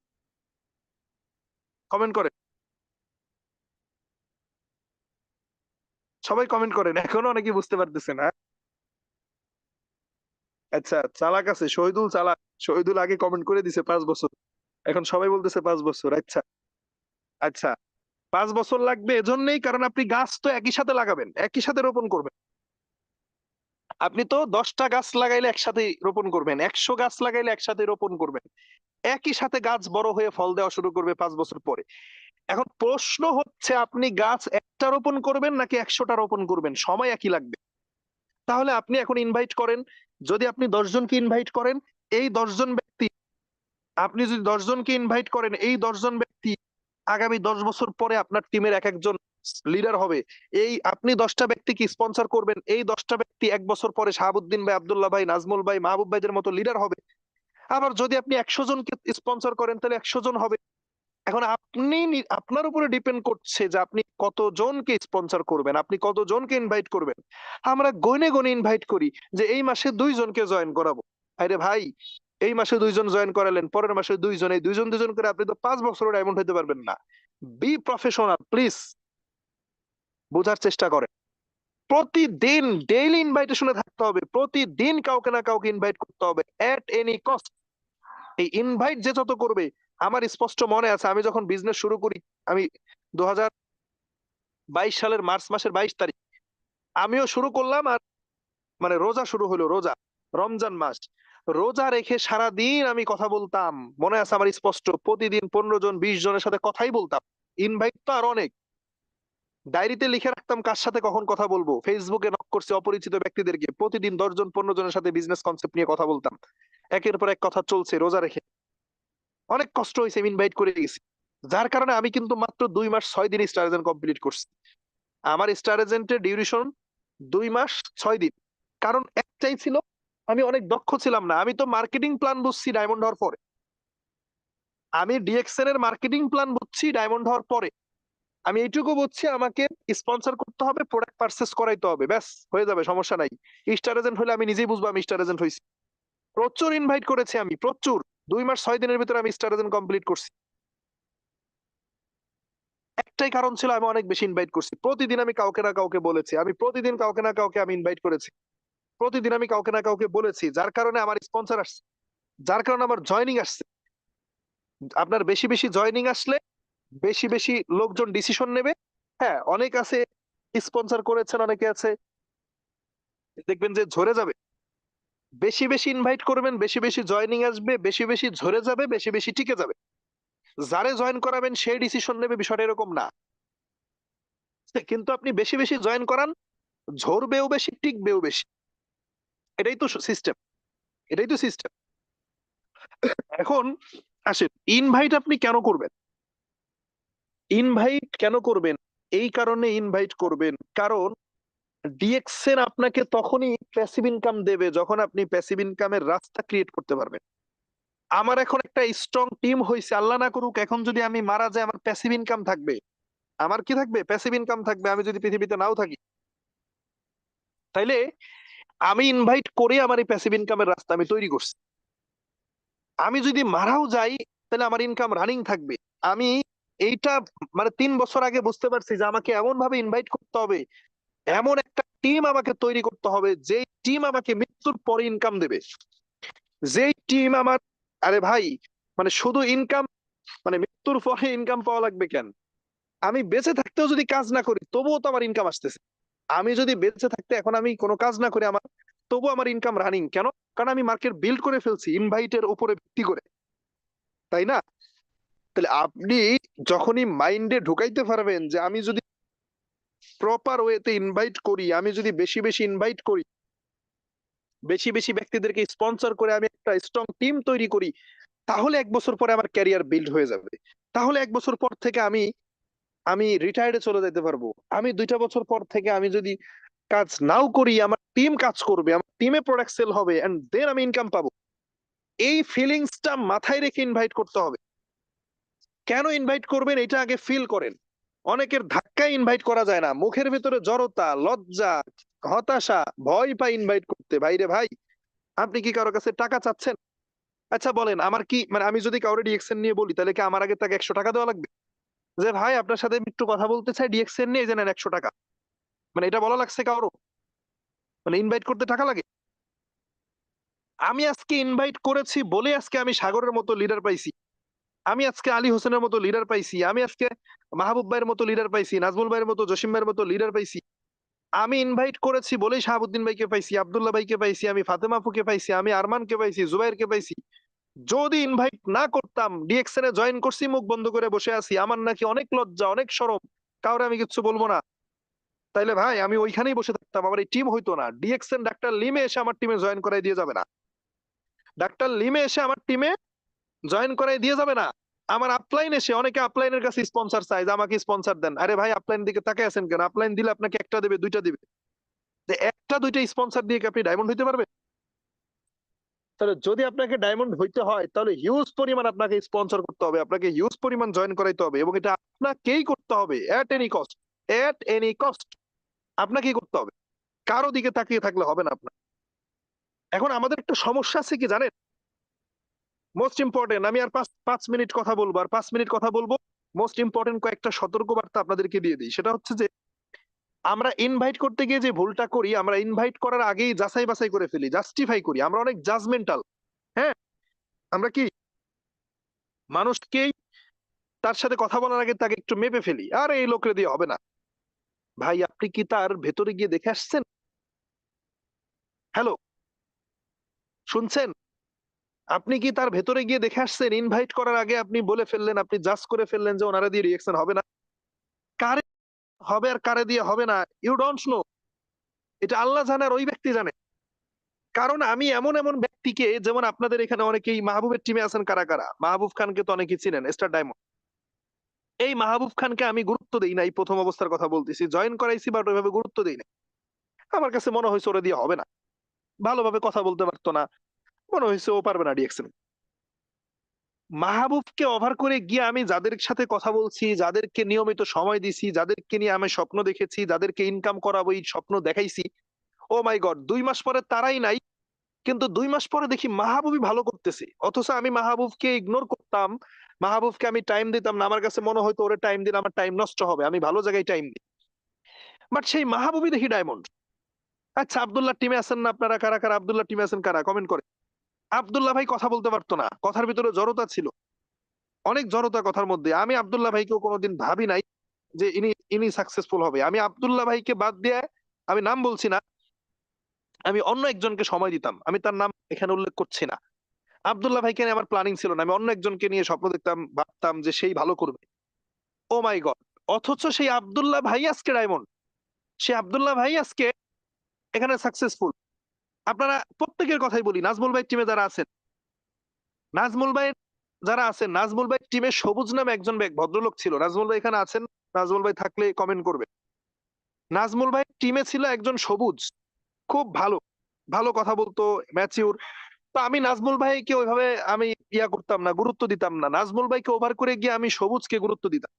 কমেন্ট করেন, সবাই কমেন্ট করেন, এখনো অনেকে বুঝতে পারতেছে না। আচ্ছা, চালাক আছে শহীদুল, চালাক। শহীদুল আগে কমেন্ট করে দিছে 5 বছর, এখন সবাই বলতেছে 5 বছর। আচ্ছা, আচ্ছা, 5 বছর লাগবে এজন্যই কারণ আপনি গাছ তো একই সাথে লাগাবেন, একই সাথে রোপণ করবেন। আপনি তো 10টা গাছ লাগাইলে একসাথে রোপণ করবেন, 100 গাছ লাগাইলে একসাথে রোপণ করবেন, একই সাথে গাছ বড় হয়ে ফল দেওয়া শুরু করবে 5 বছর পরে। এখন প্রশ্ন হচ্ছে আপনি গাছ একটা রোপণ করবেন নাকি 100টা রোপণ করবেন, সময় একই লাগবে। তাহলে আপনি এখন ইনভাইট করেন, যদি আপনি 10 জনকে ইনভাইট করেন, এই 10 জন ব্যক্তি, আপনি যদি 10 জনকে ইনভাইট করেন, এই 10 জন ব্যক্তি আগামী 10 বছর পরে আপনার টিমের এক একজন লিডার হবে। এই আপনি 10টা ব্যক্তিকে স্পন্সর করবেন, এই 10টা ব্যক্তি 1 বছর পরে শাহাবুদ্দিন ভাই, আব্দুল্লাহ ভাই, নাজমুল ভাই, মাহবুব ভাইদের মতো লিডার হবে। আবার যদি আপনি 100 জনকে স্পন্সর করেন তাহলে 100 জন হবে। এখন আপনি আপনার উপরে ডিপেন্ড করছে যে আপনি কতজনকে স্পন্সর করবেন, আপনি কতজনকে ইনভাইট করবেন। আমরা গনে গনে ইনভাইট করি যে এই মাসে 2 জনকে জয়েন করাবো। আরে ভাই, এই মাসে 2 জন জয়েন করালেন, পরের মাসে 2 জন, এই 2 জন 2 জন করে আপনি তো 5 বছরও ডায়মন্ড হতে পারবেন না। বি প্রফেশনাল প্লিজ, বোঝার চেষ্টা করেন। প্রতিদিন ডেইলি ইনভাইটেশনে থাকতে হবে, প্রতিদিন কাউকে না কাউকে ইনভাইট করতে হবে এট এনি কস্ট। এই ইনভাইট যে যত করবে, আমার স্পষ্ট মনে আছে আমি যখন বিজনেস শুরু করি, আমি 2022 সালের মার্চ মাসের 22 তারিখ আমিও শুরু করলাম, আর মানে রোজা শুরু হলো, রোজা, রমজান মাস, রোজা রেখে সারা দিন আমি কথা বলতাম। মনে আছে আমার স্পষ্ট, প্রতিদিন 15 জন 20 জনের সাথে কথাই বলতাম। ইনভাইট তো আর অনেক, ডায়েরিতে লিখে রাখতাম কার সাথে কখন কথা বলবো, ফেসবুকে নক করছি অপরিচিত ব্যক্তিদেরকে, প্রতিদিন 10 জন 15 জনের সাথে বিজনেস কনসেপ্ট নিয়ে কথা বলতাম। একের পর এক কথা চলছে রোজা রেখে, অনেক কষ্ট হয়েছে, ইনভাইট করে গেছি। যার কারণে আমি কিন্তু মাত্র 2 মাস 6 দিন স্টার এজেন্ট কমপ্লিট করছি। আমার স্টার এজেন্টের ডিউরেশন 2 মাস 6 দিন। কারণ একটাই ছিল, আমি অনেক দক্ষ ছিলাম না। আমি তো মার্কেটিং প্ল্যান বুঝছি ডায়মন্ড হওয়ার পরে, আমি ডিএক্সএন এর মার্কেটিং প্ল্যান বুঝছি ডায়মন্ড হওয়ার পরে। আমি এইটুকু বুঝছি আমাকে স্পন্সর করতে হবে, প্রোডাক্ট পারচেস করাইতে হবে, ব্যাস হয়ে যাবে, সমস্যা নাই। স্টার এজেন্ট হলে আমি নিজেই বুঝবো আমি স্টার এজেন্ট হয়েছি। প্রচুর ইনভাইট করেছি আমি, প্রচুর। 2 মাস 6 দিনের ভিতরে আমি স্টার এজেন্ট কমপ্লিট করছি। একটাই কারণ ছিল, আমি অনেক বেশি ইনভাইট করছি। প্রতিদিন আমি কাউকে না কাউকে বলেছি, আমি প্রতিদিন কাউকে না কাউকে আমি ইনভাইট করেছি, প্রতিদিন আমি কাউকে না কাউকে বলেছি, যার কারণে আমার স্পন্সর আসছে, যার কারণে আমার জয়নিং আসছে। আপনার বেশি বেশি জয়নিং আসলে বেশি বেশি লোকজন ডিসিশন নেবে। হ্যাঁ, অনেক আছে স্পন্সর করেছেন, অনেকে আছে দেখবেন যে ঝরে যাবে। বেশি বেশি ইনভাইট করবেন, বেশি বেশি জয়নিং আসবে, বেশি বেশি ঝরে যাবে, বেশি বেশি টিকে যাবে। যারে জয়েন করাবেন সেই ডিসিশন নেবে, বিষয়টা এরকম না। কিন্তু আপনি বেশি বেশি জয়েন করান, ঝরবেও বেশি, টিকবেও বেশি। এটাই তো সিস্টেম, এটাই তো সিস্টেম। এখন আসেন, ইনভাইট আপনি কেন করবেন? ইনভাইট কেন করবেন? এই কারণে ইনভাইট করবেন কারণ ডিএক্সএন আপনাকে তখনই প্যাসিভ ইনকাম দেবে যখন আপনি প্যাসিভ ইনকামের রাস্তা ক্রিয়েট করতে পারবেন। আমার এখন একটা স্ট্রং টিম হয়েছে, আল্লাহ না করুক এখন যদি আমি মারা যাই, আমার প্যাসিভ ইনকাম থাকবে। আমার কি থাকবে? প্যাসিভ ইনকাম থাকবে, আমি যদি পৃথিবীতে নাও থাকি। তাইলে আমি ইনভাইট করে আমার এই প্যাসিভ ইনকামের রাস্তা আমি তৈরি করছি। আমি যদি মারাও যাই তাহলে আমার ইনকাম রানিং থাকবে। আমি এইটা মানে 3 বছর আগে বুঝতে পারছি যে আমাকে এমন ভাবে ইনভাইট করতে হবে, এমন একটা টিম আমাকে তৈরি করতে হবে, যে টিম আমাকে মৃত্যুর পরে ইনকাম দেবে, যেই টিম আমার, আরে ভাই, মানে শুধু ইনকাম, মানে মৃত্যুর পরে ইনকাম পাওয়া লাগবে কেন? আমি বেঁচে থাকতেও যদি কাজ না করি তবুও তো আমার ইনকাম আসতেছে। আমি যদি বেঁচে থাকতে এখন আমি কোনো কাজ না করি, আমার তবু আমার ইনকাম রানিং কেন? কারণ আমি মার্কেট বিল্ড করে ফেলছি ইনভাইটের উপরে ভিত্তি করে, তাই না? তাহলে আপনি যখনই মাইন্ডে ঢুকাইতে পারবেন যে আমি যদি প্রপার ওয়েতে ইনভাইট করি, আমি যদি বেশি বেশি ইনভাইট করি, বেশি বেশি ব্যক্তিদেরকে স্পন্সর করে আমি একটা স্ট্রং টিম তৈরি করি, তাহলে 1 বছর পরে আমার ক্যারিয়ার বিল্ড হয়ে যাবে। তাহলে 1 বছর পর থেকে আমি আমি রিটায়ার্ডে চলে যেতে পারবো। আমি 2টা বছর পর থেকে আমি যদি কাজ নাও করি, আমার টিম কাজ করবে, আমার টিমে প্রোডাক্ট সেল হবে, এন্ড দেন আমি ইনকাম পাবো। এই ফিলিংসটা মাথায় রেখে ইনভাইট করতে হবে। কেন ইনভাইট করবেন এটা আগে ফিল করেন। অনেকের ধাক্কায় ইনভাইট করা যায় না, মুখের ভিতরে জড়তা, লজ্জা, হতাশা, ভয় পায় ইনভাইট করতে। ভাইরে ভাই, আপনি কি কারো কাছে টাকা চাচ্ছেন? আচ্ছা বলেন, আমার কি মানে আমি যদি কাউরে ডিএক্সএন নিয়ে বলি, তাহলে কি আমার আগে তাকে 100 টাকা দেওয়া লাগবে? যে ভাই আপনার সাথে আমি একটু কথা বলতে চাই ডিএক্সএন নিয়ে, জানেন 100 টাকা, মানে এটা বলা লাগছে কারো? মানে ইনভাইট করতে টাকা লাগে? আমি আজকে ইনভাইট করেছি বলে আজকে আমি সাগরের মতো লিডার পাইছি, আমি আজকে আলী হোসেনের মতো লিডার পাইছি, আমি আজকে মাহবুব ভাইয়ের মতো লিডার পাইছি, নাজমুল ভাইয়ের মতো, জসিম ভাইয়ের মতো লিডার পাইছি। আমি ইনভাইট করেছি বলেই শাহাবুদ্দিন ভাইকে পাইছি, আব্দুল্লাহ ভাইকে পাইছি, আমি ফাতেমা আপুকে পাইছি, আমি আরমানকে পাইছি, জুবাইরকে পাইছি। যদি ইনভাইট না করতাম, ডিএক্সএন এ জয়েন করছি, মুখ বন্ধ করে বসে আছি, আমার নাকি অনেক লজ্জা, অনেক শরম, কাউরে আমি কিছু বলবো না, তাইলে ভাই আমি ওইখানেই বসে থাকতাম, আমার এই টিম হইতো না। ডিএক্সএন ডাক্তার লিমে এসে আমার টিমে জয়েন করাই দিয়ে যাবে না, ডাক্তার লিমে এসে আমার টিমে জয়েন করাই দিয়ে যাবে না। আমার আপলাইন এসে, অনেকে আপলাইনের কাছে স্পন্সর চাই যে আমাকে স্পন্সর দেন। আরে ভাই, আপলাইন দিকে তাকায় আছেন কেন? আপলাইন দিলে আপনাকে একটা দেবে, দুইটা দিবে, যে একটা দুইটা স্পন্সর দিয়ে কি আপনি ডায়মন্ড হইতে পারবেন? তাহলে যদি আপনাকে ডায়মন্ড হইতে হয়, তাহলে হিউজ পরিমাণ আপনাকে স্পন্সর করতে হবে, আপনাকে হিউজ পরিমাণ জয়েন করাইতে হবে, এবং এটা আপনাকেই করতে হবে at any cost. At any cost আপনাকেই করতে হবে, কারো দিকে তাকিয়ে থাকলে হবে না আপনার। এখন আমাদের একটা সমস্যা আছে কি জানেন? মোস্ট ইম্পর্টেন্ট, আমি আর 5 মিনিট কথা বলবো, আর 5 মিনিট কথা বলবো। মোস্ট ইম্পর্টেন্ট কয়েকটা সতর্কবার্তা আপনাদেরকে দিয়ে দিই। সেটা হচ্ছে যে আমরা ইনভাইট করতে গিয়ে যে ভুলটা করি, আমরা ইনভাইট করার আগেই যাচাই বাছাই করে ফেলি, জাস্টিফাই করি, আমরা অনেক জাজমেন্টাল। হ্যাঁ, আমরা কি মানুষকেই তার সাথে কথা বলার আগে তাকে একটু মেপে ফেলি, আর এই লোকরে দিয়ে হবে না। ভাই, আপনি কি তার ভেতরে গিয়ে দেখে আসছেন? হ্যালো, শুনছেন? আপনি কি তার ভেতরে গিয়ে দেখে আসছেন? ইনভাইট করার আগে আপনি বলে ফেললেন, আপনি জাজ করে ফেললেন যে ওনারা দিয়ে রিয়েকশন হবে না। কারে হবে আর কারে দিয়ে হবে না, ইউ ডোন্ট নো। এটা আল্লাহ জানে আর ওই ব্যক্তি জানে। কারণ আমি এমন এমন ব্যক্তিকে, যেমন আপনাদের এখানে অনেকেই মাহবুবের টিমে আছেন, কারা কারা মাহবুব খানকে তো অনেকেই চিনেন, স্টার ডায়মন্ড। এই মাহবুব খানকে আমি গুরুত্ব দেই নাই, প্রথম অবস্থার কথা বলতেছি, জয়েন করাইছি বাট ওইভাবে গুরুত্ব দেই না। আমার কাছে মনে হয়েছে ওরে দিয়ে হবে না, ভালোভাবে কথা বলতে পারতো না, মনে হয়েছে ও পারবে না ডিএক্সএন। মাহবুবকে ওভার করে গিয়ে আমি যাদের সাথে কথা বলছি, যাদেরকে নিয়মিত সময় দিছি, যাদেরকে নিয়ে আমি স্বপ্ন দেখেছি, যাদেরকে ইনকাম করাবো এই স্বপ্ন দেখাইছি, ও মাই গড, 2 মাস পরে তারাই নাই। কিন্তু 2 মাস পরে দেখি মাহবুবই ভালো করতেছে, অথচ আমি মাহবুবকে ইগনোর করতাম, মাহবুবকে আমি টাইম দিতাম না, আমার কাছে মনে হয়তো ওরে টাইম দিলে আমার টাইম নষ্ট হবে, আমি ভালো জায়গায় টাইম দিই। বাট সেই মাহবুবই দেখি ডায়মন্ড। আচ্ছা, আব্দুল্লাহ টিমে আছেন না আপনারা? কারা কারা আব্দুল্লাহ টিমে আছেন? কারা কমেন্ট করে। আব্দুল্লাহ ভাই কথা বলতে পারতো না, কথার ভিতরে জড়তা ছিল, অনেক জড়তা কথার মধ্যে। আমি আব্দুল্লাহ ভাইকেও কোনোদিন ভাবি নাই যে ইনি ইনি সাকসেসফুল হবে। আমি আব্দুল্লাহ ভাইকে বাদ দিয়ে, আমি নাম বলছি না, আমি অন্য একজনকে সময় দিতাম, আমি তার নাম এখানে উল্লেখ করছি না। আব্দুল্লাহ ভাইকে নিয়ে আমার প্ল্যানিং ছিল না, আমি অন্য একজনকে নিয়ে স্বপ্ন দেখতাম, ভাবতাম যে সেই ভালো করবে। ও মাই গড, অথচ সেই আব্দুল্লাহ ভাই আজকে ডায়মন্ড, সে আব্দুল্লাহ ভাই আজকে এখানে সাকসেসফুল। আপনারা প্রত্যেকের কথাই বলি, নাজমুল ভাই টিমে যারা আছেন, নাজমুল ভাই যারা আছেন, নাজমুল ভাই টিমে সবুজ নামে একজন ভদ্রলোক ছিল। নাজমুল ভাই এখানে আছেন? নাজমুল ভাই থাকলে কমেন্ট করবে। নাজমুল ভাই টিমে ছিল একজন সবুজ, খুব ভালো, ভালো কথা বলতো, ম্যাচিউর। তো আমি নাজমুল ভাইকে ওইভাবে আমি করতাম না, গুরুত্ব দিতাম না। নাজমুল ভাইকে ওভার করে গিয়ে আমি সবুজকে গুরুত্ব দিতাম।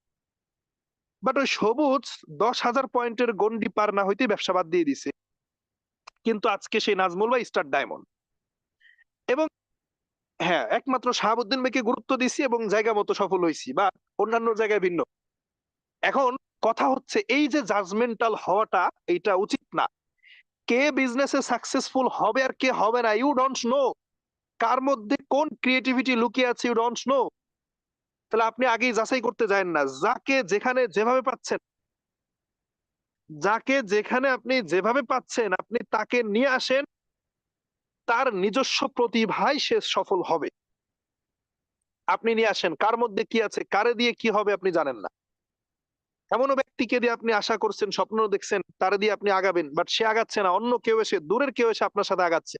বাট ওই সবুজ 10,000 পয়েন্টের গন্ডি পার না হইতে ব্যবসা বাদ দিয়ে দিছে, কিন্তু আজকে সেই নাজমুল ভাই স্টার ডায়মন্ড। এবং হ্যাঁ, একমাত্র শাহাবুদ্দিন ভাইকে গুরুত্ব দিছি এবং জায়গা মতো সফল হয়েছি, বা অন্যান্য জায়গায় ভিন্ন। এখন কথা হচ্ছে, এই যে জাজমেন্টাল হওয়াটা, এটা উচিত না। কে বিজনেসে সাকসেসফুল হবে আর কে হবে না, ইউ ডোন্ট নো। কার মধ্যে কোন ক্রিয়েটিভিটি লুকিয়ে আছে, ইউ ডোন্ট নো। তাহলে আপনি আগেই যাচাই করতে যান না। যাকে যেখানে যেভাবে পাচ্ছেন, যাকে যেখানে আপনি যেভাবে পাচ্ছেন, আপনি তাকে নিয়ে আসেন, তার নিজস্ব প্রতিভায় সে সফল হবে। আপনি নিয়ে আসেন, কার মধ্যে কি আছে, কারে দিয়ে কি হবে আপনি জানেন না। এমনও ব্যক্তিকে দিয়ে আপনি আশা করছেন, স্বপ্ন দেখছেন, তারা দিয়ে আপনি আগাবেন, বাট সে আগাচ্ছে না, অন্য কেউ এসে, দূরের কেউ এসে আপনার সাথে আগাচ্ছে।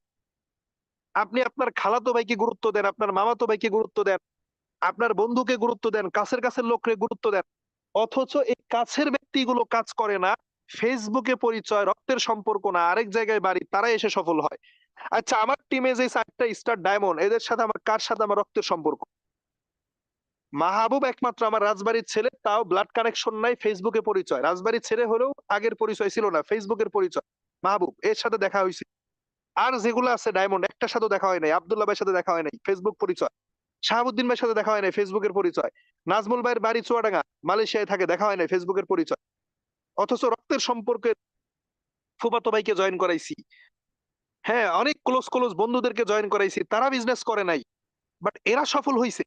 আপনি আপনার খালাতো ভাইকে গুরুত্ব দেন, আপনার মামাতো ভাইকে গুরুত্ব দেন, আপনার বন্ধুকে গুরুত্ব দেন, কাছের কাছের লোককে গুরুত্ব দেন, অথচ এই কাছের ব্যক্তিগুলো কাজ করে না। ফেসবুকে পরিচয়, রক্তের সম্পর্ক না, আরেক জায়গায় বাড়ি, তারাই এসে সফল হয়। আচ্ছা, আমার টিমে যে 4টা স্টার ডায়মন্ড, এদের সাথে আমার কার সাথে আমার রক্তের সম্পর্ক? মাহবুব একমাত্র আমার রাজবাড়ির ছেলে, তাও ব্লাড কানেকশন নাই, ফেসবুকে পরিচয়। রাজবাড়ির ছেলে হলেও আগের পরিচয় ছিল না, ফেসবুকের পরিচয়। মাহবুব এর সাথে দেখা হয়েছে। আর যেগুলো আছে ডায়মন্ড, একটার সাথে দেখা হয় নাই। আব্দুল্লাহ ভাইয়ের সাথে দেখা হয় নাই, ফেসবুক পরিচয়। শাহাবুদ্দিন ভাইয়ের সাথে দেখা হয় নাই, ফেসবুকের পরিচয়। নাজমুল ভাইয়ের বাড়ি চুয়াডাঙ্গা, মালয়েশিয়ায় থাকে, দেখা হয় নাই, ফেসবুকের পরিচয়। অথচ রক্তের সম্পর্কে ফুফাতো ভাইকে জয়েন করাইছি, হ্যাঁ, অনেক ক্লোজ ক্লোজ বন্ধুদেরকে জয়েন করাইছি, তারা বিজনেস করে নাই, বাট এরা সফল হয়েছে।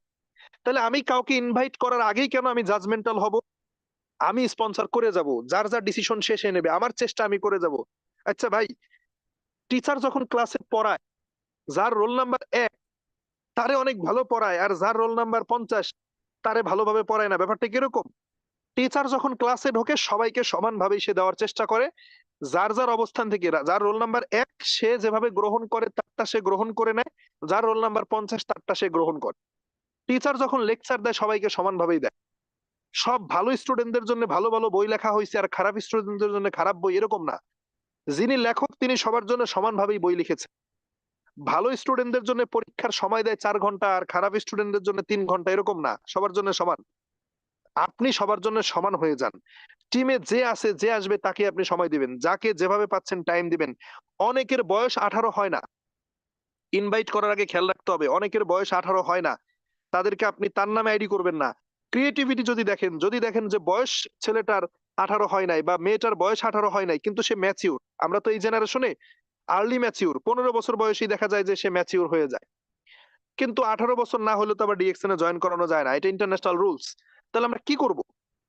তাহলে আমি কাউকে ইনভাইট করার আগেই কেন আমি জাজমেন্টাল হব? আমি স্পন্সর করে যাব, যার যার ডিসিশন শেষে নেবে, আমার চেষ্টা আমি করে যাব। আচ্ছা ভাই, টিচার যখন ক্লাসে পড়ায়, যার রোল নাম্বার 1 তারে অনেক ভালো পড়ায়, আর যার রোল নাম্বার 50 তারে ভালোভাবে পড়ায় না। ব্যাপারটা কিরকম? টিচার যখন ক্লাসে ঢোকে সবাইকে সমানভাবে সে দেওয়ার চেষ্টা করে, যার যার অবস্থান থেকে। যার রোল নাম্বার 1 সে যেভাবে গ্রহণ করে তারটা সে গ্রহণ করে নেয়, যার রোল নাম্বার 50 তারটা সে গ্রহণ করে। টিচার যখন লেকচার দেয় সবাইকে সমানভাবেই দেয়। সব ভালো স্টুডেন্টদের জন্য ভালো ভালো বই লেখা হয়েছে, আর খারাপ স্টুডেন্টদের জন্য খারাপ বই, এরকম না। যিনি লেখক তিনি সবার জন্য সমানভাবেই বই লিখেছেন। ভালো স্টুডেন্টদের জন্য পরীক্ষার সময় দেয় 4 ঘন্টা, আর খারাপ স্টুডেন্টদের জন্য 3 ঘন্টা, এরকম না, সবার জন্য সমান। আপনি সবার জন্য সমান হয়ে যান। টিমে যে আছে যে আসবে তাকে আপনি সময় দিবেন, যাকে যেভাবে পাচ্ছেন টাইম দিবেন। অনেকের বয়স 18 হয় না, ইনভাইট করার আগে খেয়াল রাখতে হবে। অনেকের বয়স 18 হয় না, তাদেরকে আপনি তার নামে আইডি করবেন না। ক্রিয়েটিভিটি যদি দেখেন যে বয়স ছেলেটার 18 হয় নাই, বা মেয়েটার বয়স 18 হয় নাই, কিন্তু সে ম্যাচিউর। আমরা তো এই জেনারেশনে আর্লি ম্যাচিউর, 15 বছর বয়সেই দেখা যায় যে সে ম্যাচিউর হয়ে যায়। কিন্তু 18 বছর না হলে তো আবার ডিএক্সএন এ জয়েন করানো যায় না, এটা ইন্টারন্যাশনাল রুলস। তাহলে আমরা কি করব?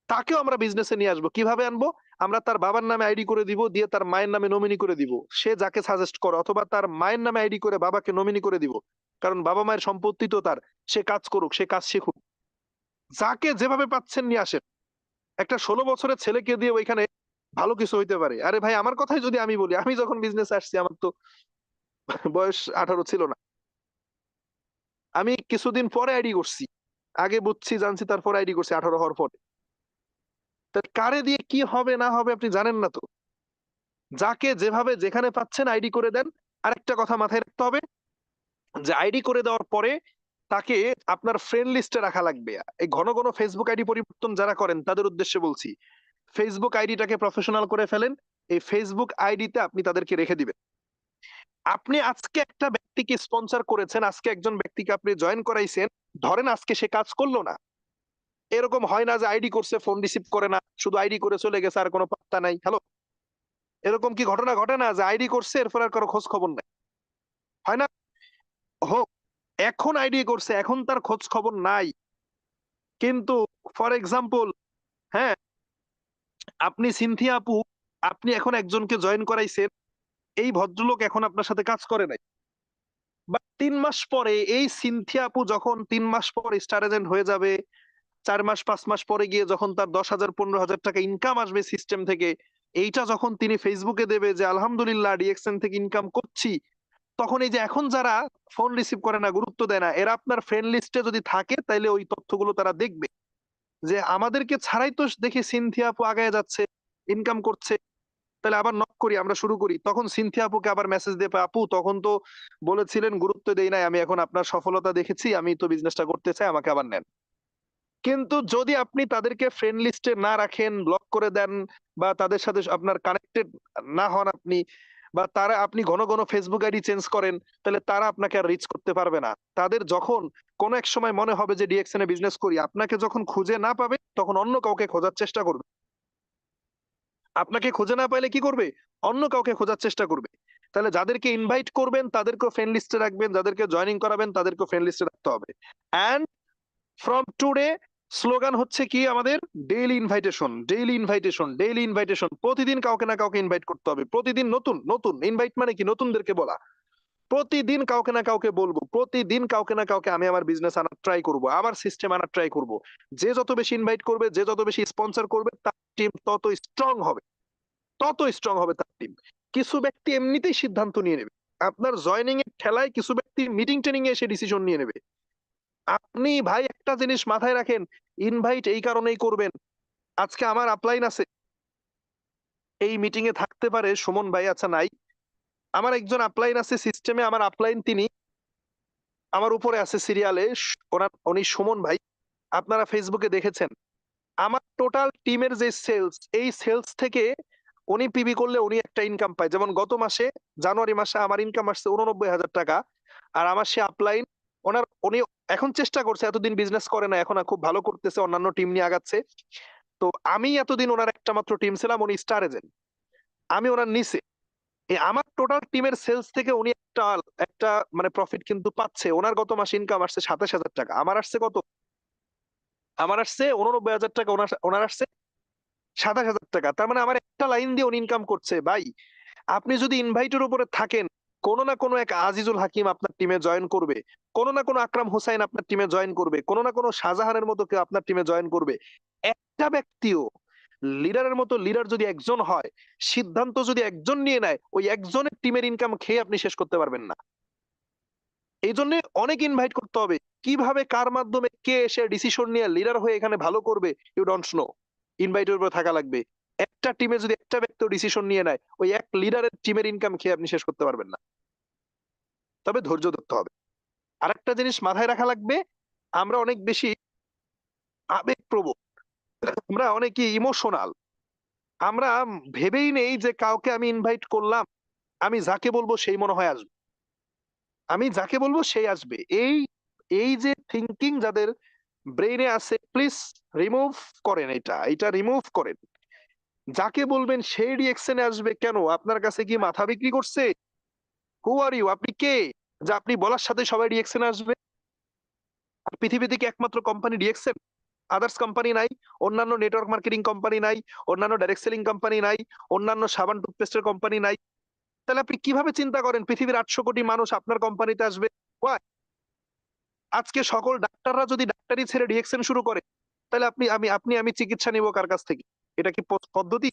তাকেও আমরা বিজনেসে নিয়ে আসবো। কিভাবে আনবো? আমরা তার বাবার নামে আইডি করে দিব, দিয়ে তার মায়ের নামে নমিনি করে দিব, সে যাকে সাজেস্ট করে, অথবা তার মায়ের নামে আইডি করে বাবাকে নমিনি করে দিব। কারণ বাবা মায়ের সম্পত্তি তো তার, সে কাজ করুক, সে কাজ শিখুক। যাকে যেভাবে পাচ্ছেন নিয়ে আসেন। একটা 16 বছরের ছেলেকে দিয়ে ওইখানে ভালো কিছু হইতে পারে। আরে ভাই, আমার কথাই যদি আমি বলি, আমি যখন বিজনেসে আসছি আমার তো বয়স 18 ছিল না। আমি কিছুদিন পরে আইডি করছি, আগে বুঝছি জানছি, তারপর আইডি করছি 18 হওয়ার পরে। তা কারে দিয়ে কি হবে না হবে আপনি জানেন না তো। যাকে যেভাবে যেখানে পাচ্ছেন আইডি করে দেন। আরেকটা কথা মাথায় রাখতে হবে, যে আইডি করে দেওয়ার পরে তাকে আপনার ফ্রেন্ড লিস্টে রাখা লাগবে। এই ঘন ঘন ফেসবুক আইডি পরিবর্তন যারা করেন তাদের উদ্দেশ্যে বলছি, ফেসবুক আইডিটাকে প্রফেশনাল করে ফেলেন। এই ফেসবুক আইডিতে আপনি তাদেরকে রেখে দিবেন। আপনি আজকে একটা ব্যক্তিকে স্পন্সর করেছেন, আজকে একজন ব্যক্তিকে আপনি জয়েন করাইছেন, ধরেন আজকে সে কাজ করলো না। এরকম হয় না যে আইডি করছে ফোন রিসিভ করে না, শুধু আইডি করে চলে গেছে, আর কোনো পাত্তা নাই। হ্যালো, এরকম কি ঘটনা ঘটে না যে আইডি করছে এরপর আর কারো খোঁজ খবর নাই? হয় না? হোক, এখন আইডি করছে, এখন তার খোঁজ খবর নাই। কিন্তু ফর এক্সাম্পল, হ্যাঁ, আপনি সিনথিয়া আপু, আপনি এখন একজনকে জয়েন করাইছেন, এই ভদ্রলোক এখন আপনার সাথে কাজ করে নাই, বাট 3 মাস পরে এই সিনথিয়া আপু যখন 3 মাস পর স্টার এজেন্ট হয়ে যাবে, 4 মাস 5 মাস পরে গিয়ে যখন তার 10,000 15,000 টাকা ইনকাম আসবে সিস্টেম থেকে, এইটা যখন তিনি ফেসবুকে দেবে যে আলহামদুলিল্লাহ ডিএক্সএন থেকে ইনকাম করছি, তখন এই যে এখন যারা ফোন রিসিভ করে না, গুরুত্ব দেয় না, এরা আপনার ফ্রেন্ড লিস্টে যদি থাকে তাহলে ওই তথ্যগুলো তারা দেখবে, যে আমাদেরকে ছাড়াই তো দেখি সিনথিয়া আপু আগায় যাচ্ছে, ইনকাম করছে, তাহলে আবার নক করি, আমরা শুরু করি। তখন সিনথিয়া আপুকে আবার মেসেজ দিয়ে, আপু তখন তো বলেছিলেন, গুরুত্ব দেই নাই, আমি এখন আপনার সফলতা দেখেছি, আমি তো বিজনেসটা করতে চাই, আমাকে আবার নেন। কিন্তু যদি আপনি তাদেরকে ফ্রেন্ড লিস্টে না রাখেন, ব্লক করে দেন, বা তাদের সাথে আপনার কানেক্টেড না হন আপনি, বা তারা আপনি ঘন ঘন ফেসবুক আইডি চেঞ্জ করেন, তাহলে তারা আপনাকে আর রিচ করতে পারবে না। তাদের যখন কোন এক সময় মনে হবে যে ডিএক্সএন এ বিজনেস করি, আপনাকে যখন খুঁজে না পাবে তখন অন্য কাউকে খোঁজার চেষ্টা করবে। আপনাকে খুঁজে না পাইলে কি করবে? অন্য কাউকে খোঁজার চেষ্টা করবে। তাহলে যাদেরকে ইনভাইট করবেন তাদেরকেও ফ্রেন্ড লিস্টে রাখবেন, যাদেরকে জয়েনিং করাবেন তাদেরকেও ফ্রেন্ড লিস্টে রাখতে হবে। এন্ড ফ্রম টুডে স্লোগান হচ্ছে কি আমাদের? Daily invitation, daily invitation, daily invitation. প্রতিদিন কাউকে না কাউকে ইনভাইট করতে হবে, প্রতিদিন নতুন নতুন ইনভাইট। মানে কি? নতুনদেরকে বলা। প্রতিদিন কাউকে না কাউকে বলবো, প্রতিদিন কাউকে না কাউকে আমি আমার বিজনেস আনার ট্রাই করব, আমার সিস্টেম আনার ট্রাই করব। যে যত বেশি ইনভাইট করবে, যে যত বেশি স্পন্সর করবে, টিম তত স্ট্রং হবে, তত স্ট্রং হবে তার টিম। কিছু ব্যক্তি এমনিতেই সিদ্ধান্ত নিয়ে নেবে, আপনার জয়নিং এর ঠেলায় কিছু ব্যক্তি মিটিং ট্রেনিং এ এসে ডিসিশন নিয়ে নেবে। আপনি ভাই একটা জিনিস মাথায় রাখেন, ইনভাইট এই কারণেই করবেন, আজকে আমার আপলাইন আছে, এই মিটিং এ থাকতে পারে সুমন ভাই, আচ্ছা নাই, আমার একজন আপলাইন আছে সিস্টেমে, আমার আপলাইন তিনি আমার উপরে আছে সিরিয়ালে, উনি সুমন ভাই, আপনারা ফেসবুকে দেখেছেন। আমার টোটাল টিমের যে সেলস, এই সেলস থেকে উনি পিবি করলে উনি একটা ইনকাম পায়। যেমন গত মাসে জানুয়ারি মাসে আমার ইনকাম আসছে 89,000 টাকা, আর আমার সে আপলাইন উনি এখন চেষ্টা করছে, এতদিন বিজনেস করে না, এখন খুব ভালো করতেছে, অন্যান্য টিম নিয়ে আগাচ্ছে। তো আমি এতদিন ওনার একটা মাত্র টিম ছিলাম, উনি স্টার এজেন্ট, আমি ওনার নিচে। এই আমার টোটাল টিমের সেলস থেকে উনি একটা একটা মানে প্রফিট কিন্তু পাচ্ছে। ওনার গত মাসে ইনকাম আসছে 27,000 টাকা, আমার আসছে কত, আমার আসছে 89,000 টাকা, ওনার আসছে 27,000 টাকা। তার মানে আমার একটা লাইন দিয়ে উনি ইনকাম করছে। ভাই আপনি যদি ইনভাইটের উপরে থাকেন, কোনো না কোনো এক আজিজুল হাকিম আপনার টিমে জয়েন করবে, কোনো না কোনো আকরাম হোসাইন আপনার টিমে জয়েন করবে, কোনো না কোনো শাহজাহানের মতো কেউ আপনার টিমে জয়েন করবে। একটা ব্যক্তিও লিডারের মতো লিডার যদি একজন হয়, সিদ্ধান্ত যদি একজন নিয়ে নেয়, ওই একজনের টিমের ইনকাম খেয়ে আপনি শেষ করতে পারবেন না। এই জন্য অনেক ইনভাইট করতে হবে, কিভাবে কার মাধ্যমে কে এসে ডিসিশন নিয়ে লিডার হয়ে এখানে ভালো করবে, ইউ ডোন্ট নো। ইনভাইটের উপরে থাকা লাগবে। একটা টিমে যদি একটা ব্যক্তি ডিসিশন নিয়ে নেয়, ওই এক লিডারের টিমের ইনকাম খেয়ে আপনি শেষ করতে পারবেন না। তবে ধৈর্য ধরতে হবে। আরেকটা জিনিস মাথায় রাখা লাগবে, আমরা অনেক বেশি আবেগপ্রবণ, আমরা অনেকই ইমোশনাল। আমরা ভেবেই নেই যে কাউকে আমি ইনভাইট করলাম, আমি যাকে বলবো সেই মনে হয় আসবে, আমি যাকে বলবো সেই আসবে। এই এই যে থিঙ্কিং যাদের ব্রেইনে আছে, প্লিজ রিমুভ করেন, এটা রিমুভ করেন। যাকে বলবেন সেই রিয়েকশনে আসবে কেন? আপনার কাছে কি মাথা বিক্রি করছে? হু আর ইউ, আপনি কে যে আপনি বলার সাথে সবাই রিয়েকশনে আসবে? আর পৃথিবীতে কি একমাত্র কোম্পানি রিয়েকশন? আদার্স কোম্পানি নাই? অন্যান্য নেটওয়ার্ক মার্কেটিং কোম্পানি নাই? অন্যান্য ডাইরেক্ট সেলিং কোম্পানি নাই? অন্যান্য সাবান টুথপেস্টের কোম্পানি নাই? তাহলে আপনি কিভাবে চিন্তা করেন পৃথিবীর 800 কোটি মানুষ আপনার কোম্পানিতে আসবে? Why? আজকে সকল ডাক্তাররা যদি ডাক্তারি ছেড়ে রিয়েকশন শুরু করে, তাহলে আমি চিকিৎসা নিব কার কাছ থেকে? এটা কি পদ্ধতি?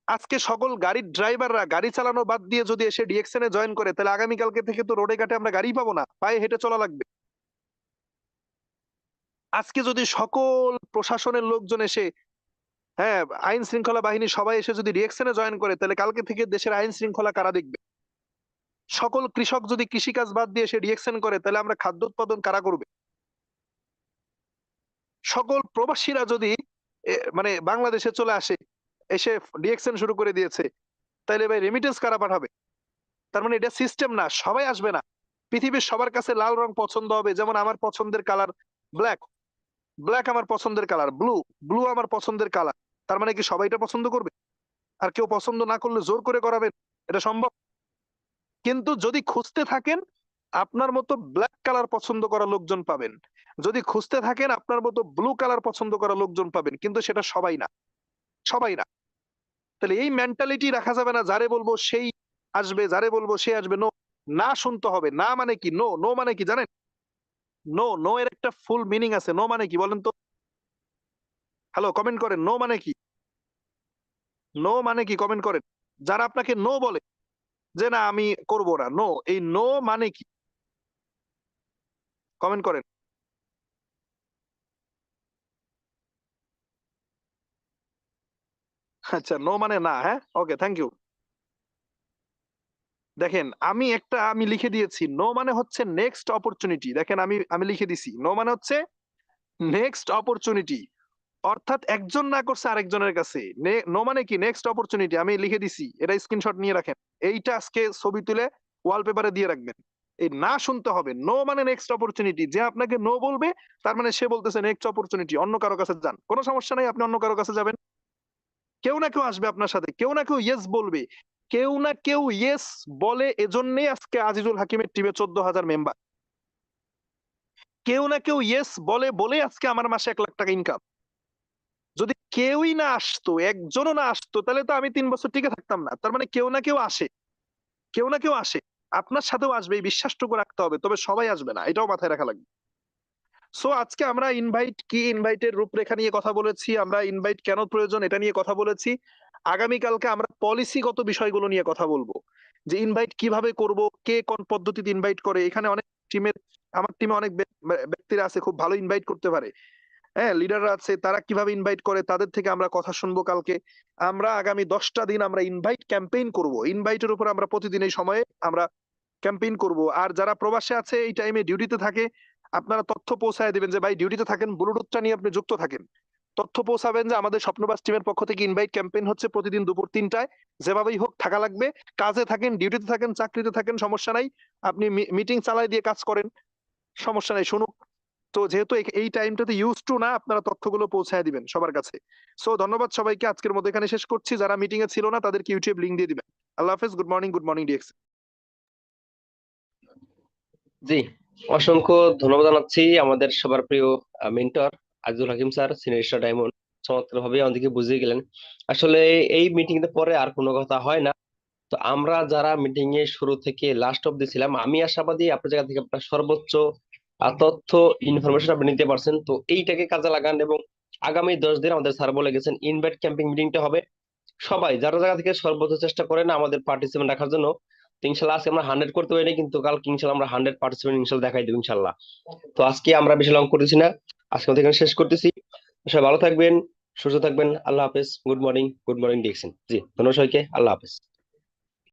আজকে সকল গাড়ির ড্রাইভাররা গাড়ি চালানো বাদ দিয়ে যদি এসে ডিএক্সএন এ জয়েন করে, তাহলে আগামীকালকে থেকে তো রোডে ঘাটে আমরা গাড়ি পাবো না, পায়ে হেঁটে চলা লাগবে। আজকে যদি সকল প্রশাসনের লোকজন এসে, হ্যাঁ, আইন শৃঙ্খলা বাহিনী সবাই এসে যদি ডিএক্সএন এ জয়েন করে, তাহলে কালকে থেকে দেশের আইন শৃঙ্খলা কারা দেখবে? সকল কৃষক যদি কৃষিকাজ বাদ দিয়ে এসে ডিএক্সএন করে, তাহলে আমরা খাদ্য উৎপাদন কারা করবে? সকল প্রবাসীরা যদি মানে বাংলাদেশে চলে আসে, এসে ডিএক্সএন শুরু করে দিয়েছে, তাহলে ভাই রেমিটেন্স কারা পাঠাবে? তার মানে এটা সিস্টেম না, সবাই আসবে না। পৃথিবীর সবার কাছে লাল রং পছন্দ হবে, যেমন আমার পছন্দের কালার ব্ল্যাক, ব্ল্যাক আমার পছন্দের কালার, ব্লু, ব্লু আমার পছন্দের কালার। তার মানে কি সবাই এটা পছন্দ করবে? আর কেউ পছন্দ না করলে জোর করে করাবেন? এটা সম্ভব? কিন্তু যদি খুঁজতে থাকেন, আপনার মতো ব্ল্যাক কালার পছন্দ করা লোকজন পাবেন। যদি খুঁজতে থাকেন, আপনার মতো ব্লু কালার পছন্দ করা লোকজন পাবেন, কিন্তু সেটা সবাই না, সবাই না। তাহলে এই মেন্টালিটি রাখা যাবে না, যারে বলবো সেই আসবে, যারে বলবো সে আসবে। নো, না শুনতে হবে। না মানে কি? নো, নো মানে কি জানেন? নো, নো এর একটা ফুল মিনিং আছে। নো মানে কি বলেন তো? হ্যালো, কমেন্ট করেন, নো মানে কি? নো মানে কি? কমেন্ট করেন। যারা আপনাকে নো বলে যে না আমি করব না, নো, এই নো মানে কি? কমেন্ট করেন। আচ্ছা, নো মানে না, হ্যাঁ, ওকে, থ্যাংক ইউ। দেখেন আমি লিখে দিয়েছি, নো মানে হচ্ছে নেক্সট অপরচুনিটি। দেখেন আমি লিখে দিছি, নো মানে হচ্ছে নেক্সট অপরচুনিটি। অর্থাৎ একজন না করছে আরেকজনের কাছে। নো মানে কি? Next opportunity. আমি লিখে দিছি, এটা স্ক্রিনশট নিয়ে রাখেন। এইটা আজকে ছবি তুলে ওয়ালপেপারে দিয়ে রাখবেন। এই না শুনতে হবে। নো মানে নেক্সট অপরচুনিটি। যে আপনাকে নো বলবে, তার মানে সে বলতেছে নেক্সট অপরচুনিটি, অন্য কারো কাছে যান। কোনো সমস্যা নাই, আপনি অন্য কারো কাছে যাবেন। কেউ না কেউ আসবে আপনার সাথে, কেউ না কেউ ইয়েস বলবে। কেউ না কেউ ইয়েস বলে, এজন্যই আজকে আজিজুল হাকিমের টিমে 14,000 মেম্বার। কেউ না কেউ ইয়েস বলে বলে আজকে আমার মাসে 1 লাখ টাকা ইনকাম। যদি কেউই না আসতো, একজনও না আসতো, তাহলে তো আমি 3 বছর টিকে থাকতাম না। তার মানে কেউ না কেউ আসে, কেউ না কেউ আসে। আপনার সাথেও আসবে, এই বিশ্বাসটুকু রাখতে হবে। তবে সবাই আসবে না, এটাও মাথায় রাখা লাগবে। সো আজকে আমরা ইনভাইট কি, ইনভাইটের রূপরেখা নিয়ে কথা বলেছি, আমরা ইনভাইট কেন প্রয়োজন এটা নিয়ে কথা বলেছি। আগামীকালকে আমরা পলিসিগত বিষয়গুলো নিয়ে কথা বলবো, যে ইনভাইট কিভাবে করব, কে কোন পদ্ধতিতে ইনভাইট করে। এখানে অনেক টিমের, আমার টিমে অনেক ব্যক্তিরা আছে খুব ভালো ইনভাইট করতে পারে, হ্যাঁ, লিডাররা আছে, তারা কিভাবে ইনভাইট করে তাদের থেকে আমরা কথা শুনবো কালকে। আমরা আগামী 10টা দিন আমরা ইনভাইট ক্যাম্পেইন করব, ইনভাইটের উপর আমরা প্রতিদিন এই সময়ে আমরা ক্যাম্পেইন করব। আর যারা প্রবাসে আছে এই টাইমে ডিউটিতে থাকে, আপনারা তথ্য পৌঁছায় দিবেন যে ভাই ডিউটিতে থাকেন, ব্লুটুথটা নিয়ে আপনি যুক্ত থাকেন। তথ্য পৌঁছাবেন যে আমাদের স্বপ্নবাস টিমের পক্ষ থেকে ইনভাইট ক্যাম্পেইন হচ্ছে প্রতিদিন দুপুর 3টায়, যেভাবেই হোক থাকা লাগবে। কাজে থাকেন, ডিউটিতে থাকেন, চাকরিতে থাকেন, সমস্যা নাই, আপনি মিটিং চালাই দিয়ে কাজ করেন, সমস্যা নাই, শুনুক। তো যেহেতু এই টাইমটাতে ইউজ টু না, আপনারা তথ্যগুলো পৌঁছায় দিবেন সবার কাছে। সো ধন্যবাদ সবাইকে, আজকের মধ্যে এখানে শেষ করছি। যারা মিটিং এ ছিল না তাদেরকে ইউটিউব লিংক দিয়ে দিবেন। আল্লাহ হাফেজ, গুড মর্নিং ডিএক্স। জি, অসংখ্য ধন্যবাদ জানাচ্ছি আমাদের সবার প্রিয় মেন্টর আজিজুল হাকিম স্যার, সিনিয়র স্টার ডায়মন্ড। চমৎকার ভাবে আমাদেরকে বুঝিয়ে গেলেন। আসলে এই মিটিং এর পরে আর কোনো কথা হয় না। তো আমরা যারা মিটিং এ শুরু থেকে লাস্ট অব্দি ছিলাম, আমি আশাবাদী আপনার জায়গা থেকে আপনার সর্বোচ্চ তথ্য ইনফরমেশন আপনি নিতে পারছেন। তো এইটাকে কাজে লাগান এবং আগামী 10 দিন আমাদের স্যার বলে গেছেন ইনভাইট ক্যাম্পিং মিটিংটা হবে। সবাই যারা জায়গা থেকে সর্বোচ্চ চেষ্টা করেন আমাদের পার্টিসিপেন্ট রাখার জন্য। তো ইনশাল্লাহ আজকে আমরা 100 করতে পারিনি, কিন্তু কালকে ইনশাল্লাহ আমরা 100 পার্টিসিপেন্ট ইনশাল্লাহ দেখাই দেবো ইনশাল্লাহ। তো আজকে আমরা বেশি লং করতেছি না, আজকে আমাদের এখানে শেষ করতেছি। সবাই ভালো থাকবেন, সুস্থ থাকবেন। আল্লাহ হাফেজ, গুড মর্নিং ডিকশন। জি, ধন্যবাদ সবাইকে, আল্লাহ হাফেজ।